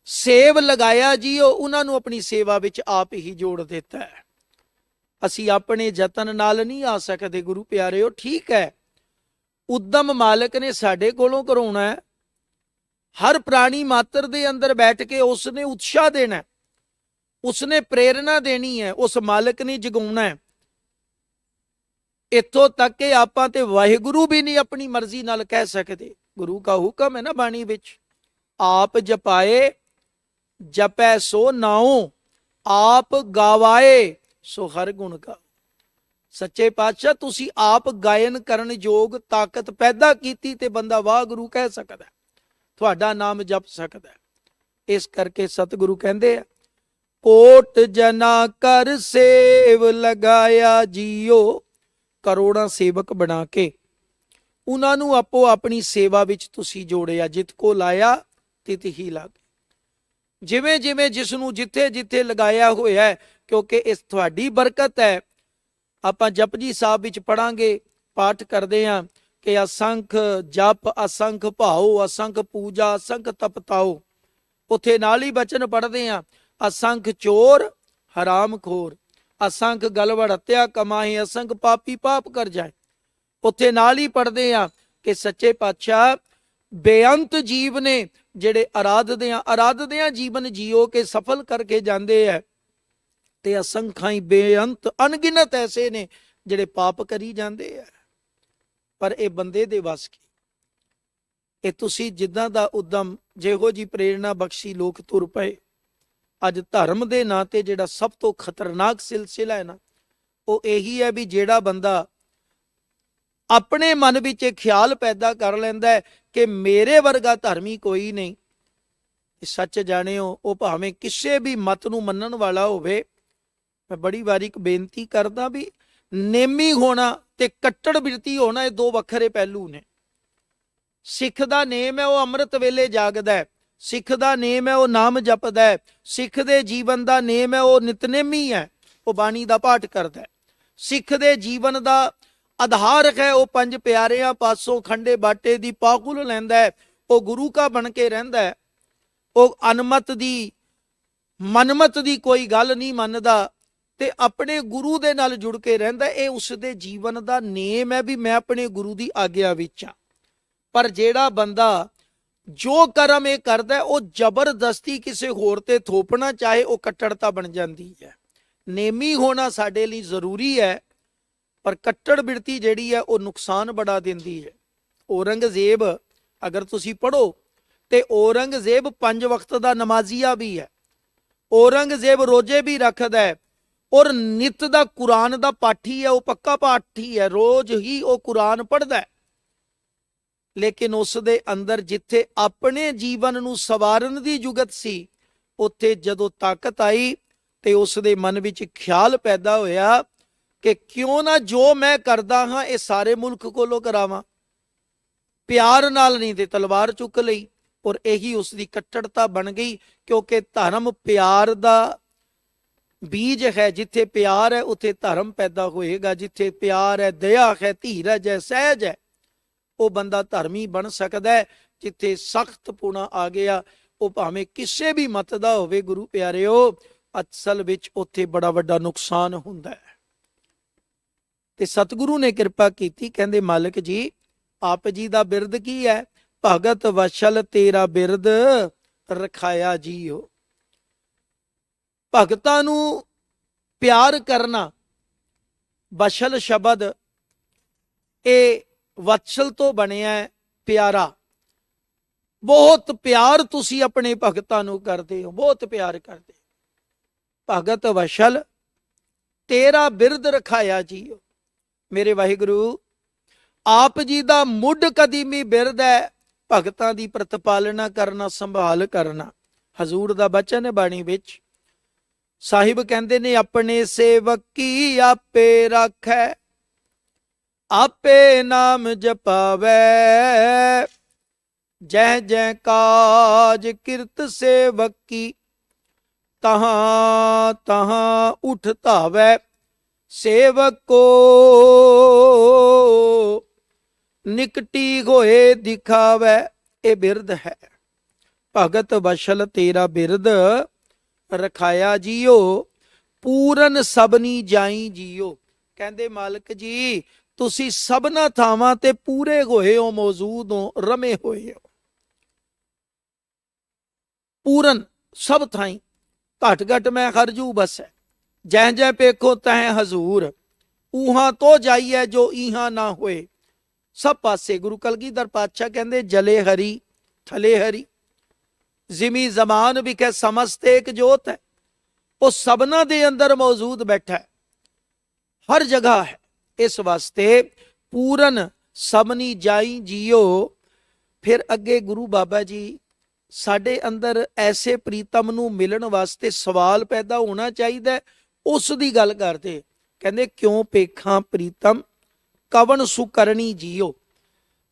ਸੇਵ ਲਗਾਇਆ ਜੀਓ, ਉਹਨਾਂ ਨੂੰ ਆਪਣੀ ਸੇਵਾ ਵਿੱਚ ਆਪ ਹੀ ਜੋੜ ਦਿੱਤਾ ਹੈ। ਅਸੀਂ ਆਪਣੇ ਯਤਨ ਨਾਲ ਨਹੀਂ ਆ ਸਕਦੇ ਗੁਰੂ ਪਿਆਰਿਓ। ਠੀਕ ਹੈ, ਉਦਮ ਮਾਲਕ ਨੇ ਸਾਡੇ ਕੋਲੋਂ ਕਰਾਉਣਾ ਹੈ। ਹਰ ਪ੍ਰਾਣੀ ਮਾਤਰ ਦੇ ਅੰਦਰ ਬੈਠ ਕੇ ਉਸਨੇ ਉਤਸ਼ਾਹ ਦੇਣਾ, ਉਸਨੇ ਪ੍ਰੇਰਣਾ ਦੇਣੀ ਹੈ, ਉਸ ਮਾਲਕ ਨੇ ਜਗਾਉਣਾ ਹੈ। ਇੱਥੋਂ ਤੱਕ ਕਿ ਆਪਾਂ ਤੇ ਵਾਹਿਗੁਰੂ ਵੀ ਨਹੀਂ ਆਪਣੀ ਮਰਜ਼ੀ ਨਾਲ ਕਹਿ ਸਕਦੇ। ਗੁਰੂ ਕਾ ਹੁਕਮ ਹੈ ਨਾ ਬਾਣੀ ਵਿੱਚ, ਆਪ ਜਪਾਏ ਜਪੈ ਸੋ ਨਾਉ, ਆਪ ਗਾਵਾਏ ਸੋ ਹਰ ਗੁਣ ਗਾ। ਸੱਚੇ ਪਾਤਸ਼ਾਹ ਤੁਸੀਂ ਆਪ ਗਾਇਨ ਕਰਨ ਯੋਗ ਤਾਕਤ ਪੈਦਾ ਕੀਤੀ ਤੇ ਬੰਦਾ ਵਾਹਿਗੁਰੂ ਕਹਿ ਸਕਦਾ, ਤੁਹਾਡਾ ਨਾਮ ਜਪ ਸਕਦਾ। ਇਸ ਕਰਕੇ ਸਤਿਗੁਰੂ ਕਹਿੰਦੇ ਆ, ਕੋਟ ਜਨਾ ਕਰ ਸੇਵ ਲਗਾਇਆ ਜੀਓ। ਕਰੋੜਾਂ ਸੇਵਕ ਬਣਾ ਕੇ ਉਹਨਾਂ ਨੂੰ ਆਪੋ ਆਪਣੀ ਸੇਵਾ ਵਿੱਚ ਤੁਸੀਂ ਜੋੜਿਆ। ਜਿਤ ਕੋ ਲਾਇਆ ਤਿਤ ਹੀ ਲਾਗੇ। ਜਿਵੇਂ ਜਿਵੇਂ ਜਿਸ ਨੂੰ ਜਿੱਥੇ ਜਿੱਥੇ ਲਗਾਇਆ ਹੋਇਆ ਹੈ, ਕਿਉਂਕਿ ਇਸ ਤੁਹਾਡੀ ਬਰਕਤ ਹੈ। ਆਪਾਂ ਜਪਜੀ ਸਾਹਿਬ ਵਿੱਚ ਪੜਾਂਗੇ, ਪਾਠ ਕਰਦੇ ਹਾਂ ਕਿ ਅਸੰਖ ਜਪ ਅਸੰਖ ਭਾਉ, ਅਸੰਖ ਪੂਜਾ ਅਸੰਖ ਤਪਤਾਓ। ਉੱਥੇ ਨਾਲ ਹੀ ਬਚਨ ਪੜ੍ਹਦੇ ਹਾਂ, ਅਸੰਖ ਚੋਰ ਹਰਾਮ ਖੋਰ, ਅਸੰਖ ਗਲਵੜ ਹੱਤਿਆ ਕਮਾਹੀ, ਅਸੰਖ ਪਾਪੀ ਪਾਪ ਕਰ ਜਾਏ। ਉੱਥੇ ਨਾਲ ਹੀ ਪੜ੍ਹਦੇ ਆ ਕਿ ਸੱਚੇ ਪਾਤਸ਼ਾਹ ਬੇਅੰਤ ਜੀਵ ਨੇ ਜਿਹੜੇ ਅਰਾਧਦਿਆਂ ਜੀਵਨ ਜੀਓ ਕੇ ਸਫਲ ਕਰਕੇ ਜਾਂਦੇ ਆ, ਤੇ ਅਸੰਖਾਂ ਹੀ ਬੇਅੰਤ ਅਣਗਿਣਤ ਐਸੇ ਨੇ ਜਿਹੜੇ ਪਾਪ ਕਰੀ ਜਾਂਦੇ ਆ। ਪਰ ਇਹ ਬੰਦੇ ਦੇ ਵੱਸ ਕੀ। ਇਹ ਤੁਸੀਂ ਜਿੱਦਾਂ ਦਾ ਉਦਮ, ਜਿਹੋ ਜੀ ਪ੍ਰੇਰਣਾ ਬਖਸ਼ੀ ਲੋਕ ਤੁਰ ਪਏ। ਅੱਜ ਧਰਮ ਦੇ ਨਾਂ ਤੇ ਜਿਹੜਾ ਸਭ ਤੋਂ ਖਤਰਨਾਕ ਸਿਲਸਿਲਾ ਹੈ ਨਾ, ਉਹ ਇਹੀ ਹੈ ਵੀ ਜਿਹੜਾ ਬੰਦਾ ਆਪਣੇ ਮਨ ਵਿੱਚ ਇਹ ਖਿਆਲ ਪੈਦਾ ਕਰ ਲੈਂਦਾ ਹੈ ਕਿ ਮੇਰੇ ਵਰਗਾ ਧਰਮੀ ਕੋਈ ਨਹੀਂ। ਸੱਚ ਜਾਣਿਓ, ਉਹ ਭਾਵੇਂ ਕਿਸੇ ਵੀ ਮਤ ਨੂੰ ਮੰਨਣ ਵਾਲਾ ਹੋਵੇ। ਮੈਂ ਬੜੀ ਵਾਰੀ ਇੱਕ ਬੇਨਤੀ ਕਰਦਾ ਵੀ ਨੇਮੀ ਹੋਣਾ ਤੇ ਕੱਟੜ ਬਿਰਤੀ ਹੋਣਾ, ਇਹ ਦੋ ਵੱਖਰੇ ਪਹਿਲੂ ਨੇ। ਸਿੱਖ ਦਾ ਨੇਮ ਹੈ ਉਹ ਅੰਮ੍ਰਿਤ ਵੇਲੇ ਜਾਗਦਾ ਹੈ, ਸਿੱਖ ਦਾ ਨੇਮ ਹੈ ਉਹ ਨਾਮ ਜਪਦਾ ਹੈ, ਸਿੱਖ ਦੇ ਜੀਵਨ ਦਾ ਨੇਮ ਹੈ ਉਹ ਨਿਤਨੇਮੀ ਹੈ, ਉਹ ਬਾਣੀ ਦਾ ਪਾਠ ਕਰਦਾ ਹੈ। ਸਿੱਖ ਦੇ ਜੀਵਨ ਦਾ ਆਧਾਰ ਹੈ ਉਹ ਪੰਜ ਪਿਆਰਿਆਂ ਪਾਸੋਂ ਖੰਡੇ ਬਾਟੇ ਦੀ ਪਾਕੁਲ ਲੈਂਦਾ ਹੈ, ਉਹ ਗੁਰੂ ਕਾ ਬਣ ਕੇ ਰਹਿੰਦਾ ਹੈ। ਉਹ ਅਨਮਤ ਦੀ ਮਨਮਤ ਦੀ ਕੋਈ ਗੱਲ ਨਹੀਂ ਮੰਨਦਾ ਤੇ ਆਪਣੇ ਗੁਰੂ ਦੇ ਨਾਲ ਜੁੜ ਕੇ ਰਹਿੰਦਾ। ਇਹ ਉਸ ਦੇ ਜੀਵਨ ਦਾ ਨੇਮ ਹੈ ਵੀ ਮੈਂ ਆਪਣੇ ਗੁਰੂ ਦੀ ਆਗਿਆ ਵਿੱਚ ਹਾਂ। ਪਰ ਜਿਹੜਾ ਬੰਦਾ ਜੋ ਕਰਮ ਇਹ ਕਰਦਾ ਉਹ ਜ਼ਬਰਦਸਤੀ ਕਿਸੇ ਹੋਰ ਤੇ ਥੋਪਣਾ ਚਾਹੇ, ਉਹ ਕੱਟੜਤਾ ਬਣ ਜਾਂਦੀ ਹੈ। ਨੇਮੀ ਹੋਣਾ ਸਾਡੇ ਲਈ ਜ਼ਰੂਰੀ ਹੈ, ਪਰ ਕੱਟੜ ਬਿਰਤੀ ਜਿਹੜੀ ਹੈ ਉਹ ਨੁਕਸਾਨ ਬੜਾ ਦਿੰਦੀ ਹੈ। ਔਰੰਗਜ਼ੇਬ ਅਗਰ ਤੁਸੀਂ ਪੜ੍ਹੋ ਤੇ ਔਰੰਗਜ਼ੇਬ 5 ਵਕਤ ਦਾ ਨਮਾਜ਼ੀਆ ਵੀ ਹੈ। ਔਰੰਗਜ਼ੇਬ ਰੋਜ਼ੇ ਵੀ ਰੱਖਦਾ ਹੈ ਔਰ ਨਿਤ ਦਾ ਕੁਰਾਨ ਦਾ ਪਾਠੀ ਹੈ, ਉਹ ਪੱਕਾ ਪਾਠੀ ਹੈ, ਰੋਜ਼ ਹੀ ਉਹ ਕੁਰਾਨ ਪੜ੍ਹਦਾ ਹੈ। ਲੇਕਿਨ ਉਸ ਦੇ ਅੰਦਰ ਜਿੱਥੇ ਆਪਣੇ ਜੀਵਨ ਨੂੰ ਸਵਾਰਨ ਦੀ ਜੁਗਤ ਸੀ, ਉੱਥੇ ਜਦੋਂ ਤਾਕਤ ਆਈ ਤੇ ਉਸ ਦੇ ਮਨ ਵਿੱਚ ਖਿਆਲ ਪੈਦਾ ਹੋਇਆ ਕਿ ਕਿਉਂ ਨਾ ਜੋ ਮੈਂ ਕਰਦਾ ਹਾਂ ਇਹ ਸਾਰੇ ਮੁਲਕ ਕੋਲੋਂ ਕਰਾਵਾਂ। ਪਿਆਰ ਨਾਲ ਨਹੀਂ ਤੇ ਤਲਵਾਰ ਚੁੱਕ ਲਈ, ਔਰ ਇਹੀ ਉਸ ਦੀ ਕੱਟੜਤਾ ਬਣ ਗਈ। ਕਿਉਂਕਿ ਧਰਮ ਪਿਆਰ ਦਾ ਬੀਜ ਹੈ। ਜਿੱਥੇ ਪਿਆਰ ਹੈ ਉੱਥੇ ਧਰਮ ਪੈਦਾ ਹੋਏਗਾ। ਜਿੱਥੇ ਪਿਆਰ ਹੈ, ਦਇਆ ਹੈ, ਧੀਰਜ ਹੈ, ਸਹਿਜ ਹੈ, ਉਹ ਬੰਦਾ ਧਰਮੀ ਬਣ ਸਕਦਾ ਹੈ। ਜਿੱਥੇ ਸਖਤ ਪੁਣਾ ਆ ਗਿਆ, ਉਹ ਭਾਵੇਂ ਕਿਸੇ ਵੀ ਮਤ ਦਾ ਹੋਵੇ, ਗੁਰੂ ਪਿਆਰਿਓ, ਅਸਲ ਵਿੱਚ ਉੱਥੇ ਬੜਾ ਵੱਡਾ ਨੁਕਸਾਨ ਹੁੰਦਾ ਹੈ। ਤੇ ਸਤਿਗੁਰੂ ਨੇ ਕਿਰਪਾ ਕੀਤੀ, ਕਹਿੰਦੇ ਮਾਲਕ ਜੀ ਆਪ ਜੀ ਦਾ ਬਿਰਦ ਕੀ ਹੈ? ਭਗਤ ਵਸ਼ਲ ਤੇਰਾ ਬਿਰਦ ਰਖਾਇਆ ਜੀਓ। ਭਗਤਾਂ ਨੂੰ ਪਿਆਰ ਕਰਨਾ, ਵਸ਼ਲ ਸ਼ਬਦ ਇਹ ਵਤਸਲ ਤੋਂ ਬਣਿਆ, ਪਿਆਰਾ। ਬਹੁਤ ਪਿਆਰ ਤੁਸੀਂ ਆਪਣੇ ਭਗਤਾਂ ਨੂੰ ਕਰਦੇ ਹੋ, ਬਹੁਤ ਪਿਆਰ ਕਰਦੇ। ਭਗਤ ਵਸ਼ਲ ਤੇਰਾ ਬਿਰਦ ਰਖਾਇਆ ਜੀਓ। ਮੇਰੇ ਵਾਹਿਗੁਰੂ ਆਪ ਜੀ ਦਾ ਮੁੱਢ ਕਦੀਮੀ ਬਿਰਦ ਹੈ ਭਗਤਾਂ ਦੀ ਪ੍ਰਤਪਾਲਨਾ ਕਰਨਾ, ਸੰਭਾਲ ਕਰਨਾ। ਹਜ਼ੂਰ ਦਾ ਬਚਨ ਹੈ ਬਾਣੀ ਵਿੱਚ, ਸਾਹਿਬ ਕਹਿੰਦੇ ਨੇ ਆਪਣੇ ਸੇਵਕ ਕੀ ਆਪੇ ਰੱਖੈ, ਆਪੇ ਨਾਮ ਜਪਾਵੈ, ਜੈ ਜੈ ਕਾਜ ਕਿਰਤ ਸੇਵਕ ਕੀ, ਤਹਾਂ ਤਹਾਂ ਉਠ ਧਾਵੈ, ਸੇਵਕ ਕੋ ਨਿਕਟੀ ਹੋਏ ਦਿਖਾਵੈ। ਇਹ ਬਿਰਦ ਹੈ। ਭਗਤ ਵਸ਼ਲ ਤੇਰਾ ਬਿਰਦ ਰਖਾਇਆ ਜੀਓ, ਪੂਰਨ ਸਭਨੀ ਜਾਈ ਜੀਓ। ਕਹਿੰਦੇ ਮਾਲਕ ਜੀ ਤੁਸੀਂ ਸਭਨਾ ਥਾਵਾਂ ਤੇ ਪੂਰੇ ਹੋਏ ਹੋ, ਮੌਜੂਦ ਹੋ, ਰਮੇ ਹੋਏ ਹੋ। ਪੂਰਨ ਸਭ ਥਾਈ, ਘਟ ਘਟ ਮੈਂ ਹਰਜੂ ਬਸੈ, ਜੈ ਜੈ ਪੇਖੋ ਤੈ ਹਜ਼ੂਰ। ਊਹਾਂ ਤੋਂ ਜਾਈਐ ਜੋ ਈਹਾਂ ਨਾ ਹੋਏ। ਸਭ ਪਾਸੇ ਗੁਰੂ ਕਲਗੀਧਰ ਪਾਤਸ਼ਾਹ ਕਹਿੰਦੇ ਜਲੇ ਹਰੀ ਥਲੇ ਹਰੀ, ਜ਼ਿਮੀ ਜ਼ਮਾਨ ਵਿਖੇ ਸਮਸਤ ਏਕ ਜੋਤ ਹੈ। ਉਹ ਸਭਨਾਂ ਦੇ ਅੰਦਰ ਮੌਜੂਦ ਬੈਠਾ ਹੈ, ਹਰ ਜਗ੍ਹਾ ਹੈ। ਇਸ ਵਾਸਤੇ ਪੂਰਨ ਸਭਨੀ ਜਾਈ ਜੀਓ। ਫਿਰ ਅੱਗੇ ਗੁਰੂ ਬਾਬਾ ਜੀ ਸਾਡੇ ਅੰਦਰ ਐਸੇ ਪ੍ਰੀਤਮ ਨੂੰ ਮਿਲਣ ਵਾਸਤੇ ਸਵਾਲ ਪੈਦਾ ਹੋਣਾ ਚਾਹੀਦਾ, ਉਸ ਦੀ ਗੱਲ ਕਰਦੇ। ਕਹਿੰਦੇ ਕਿਉਂ ਪੇਖਾਂ ਪ੍ਰੀਤਮ ਕਵਣ ਸੁਕਰਣੀ ਜੀਓ।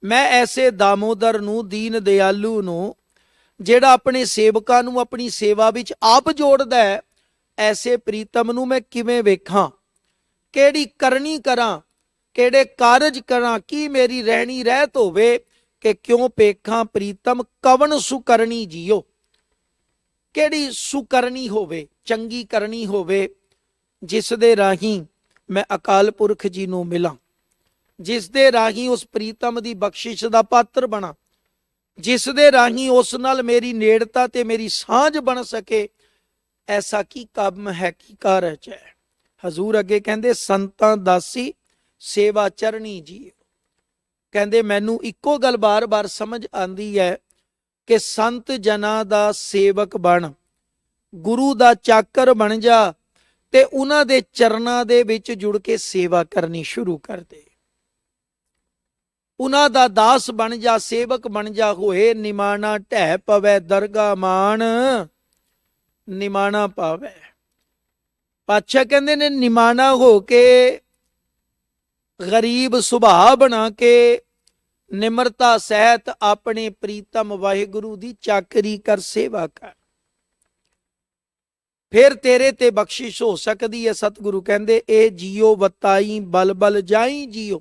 ਮੈਂ ਐਸੇ ਦਾਮੋਦਰ ਨੂੰ, ਦੀਨ ਦਿਆਲੂ ਨੂੰ, ਜਿਹੜਾ ਆਪਣੇ ਸੇਵਕਾਂ ਨੂੰ ਆਪਣੀ ਸੇਵਾ ਵਿੱਚ ਆਪ ਜੋੜਦਾ ਹੈ, ਐਸੇ ਪ੍ਰੀਤਮ ਨੂੰ ਮੈਂ ਕਿਵੇਂ ਵੇਖਾਂ, ਕਿਹੜੀ ਕਰਨੀ ਕਰਾਂ, ਕਿਹੜੇ ਕਾਰਜ ਕਰਾਂ, ਕੀ ਮੇਰੀ ਰਹਿਣੀ ਰਹਿਤ ਹੋਵੇ ਕਿ ਕਿਉਂ ਪੇਖਾਂ ਪ੍ਰੀਤਮ ਕਵਣ ਸੁਕਰਣੀ ਜੀਓ। ਕਿਹੜੀ ਸੁਕਰਨੀ ਹੋਵੇ, ਚੰਗੀ ਕਰਨੀ ਹੋਵੇ, ਜਿਸ ਦੇ ਰਾਹੀਂ ਮੈਂ ਅਕਾਲ ਪੁਰਖ ਜੀ ਨੂੰ ਮਿਲਾਂ, ਜਿਸ ਦੇ ਰਾਹੀਂ ਉਸ ਪ੍ਰੀਤਮ ਦੀ ਬਖਸ਼ਿਸ਼ ਦਾ ਪਾਤਰ ਬਣਾ, ਜਿਸ ਦੇ ਰਾਹੀਂ ਉਸ ਨਾਲ ਮੇਰੀ ਨੇੜਤਾ ਤੇ ਮੇਰੀ ਸਾਂਝ ਬਣ ਸਕੇ। ਐਸਾ ਕੀ ਕੰਮ ਹੈ, ਕੀ ਕਾਰਜ ਹੈ। ਹਜ਼ੂਰ ਅੱਗੇ ਕਹਿੰਦੇ ਸੰਤਾਂ ਦਾਸੀ ਸੇਵਾ ਚਰਣੀ ਜੀ। ਕਹਿੰਦੇ ਮੈਨੂੰ ਇੱਕੋ ਗੱਲ ਬਾਰ-ਬਾਰ ਸਮਝ ਆਉਂਦੀ ਹੈ ਕਿ ਸੰਤ ਜਨਾਂ ਦਾ ਸੇਵਕ ਬਣ, ਗੁਰੂ ਦਾ ਚਾਕਰ ਬਣ ਜਾ ਤੇ ਉਹਨਾਂ ਦੇ ਚਰਨਾਂ ਦੇ ਵਿੱਚ ਜੁੜ ਕੇ ਸੇਵਾ ਕਰਨੀ ਸ਼ੁਰੂ ਕਰ ਦੇ। ਉਹਨਾਂ ਦਾ ਦਾਸ ਬਣ ਜਾ, ਸੇਵਕ ਬਣ ਜਾ। ਹੋਏ ਨਿਮਾਣਾ ਢਹਿ ਪਵੈ ਦਰਗਾ ਮਾਣ, ਨਿਮਾਣਾ ਪਾਵੈ। ਪਾਤਸ਼ਾਹ ਕਹਿੰਦੇ ਨੇ ਨਿਮਾਣਾ ਹੋ ਕੇ, ਗਰੀਬ ਸੁਭਾਅ ਬਣਾ ਕੇ, ਨਿਮਰਤਾ ਸਹਿਤ ਆਪਣੇ ਪ੍ਰੀਤਮ ਵਾਹਿਗੁਰੂ ਦੀ ਚਾਕਰੀ ਕਰ, ਸੇਵਾ ਕਰ, ਫਿਰ ਤੇਰੇ ਤੇ ਬਖਸ਼ਿਸ਼ ਹੋ ਸਕਦੀ ਹੈ। ਸਤਿਗੁਰੂ ਕਹਿੰਦੇ ਇਹ ਜੀਓ ਵਤਾਈ ਬਲ ਬਲ ਜਾਈ ਜੀਓ।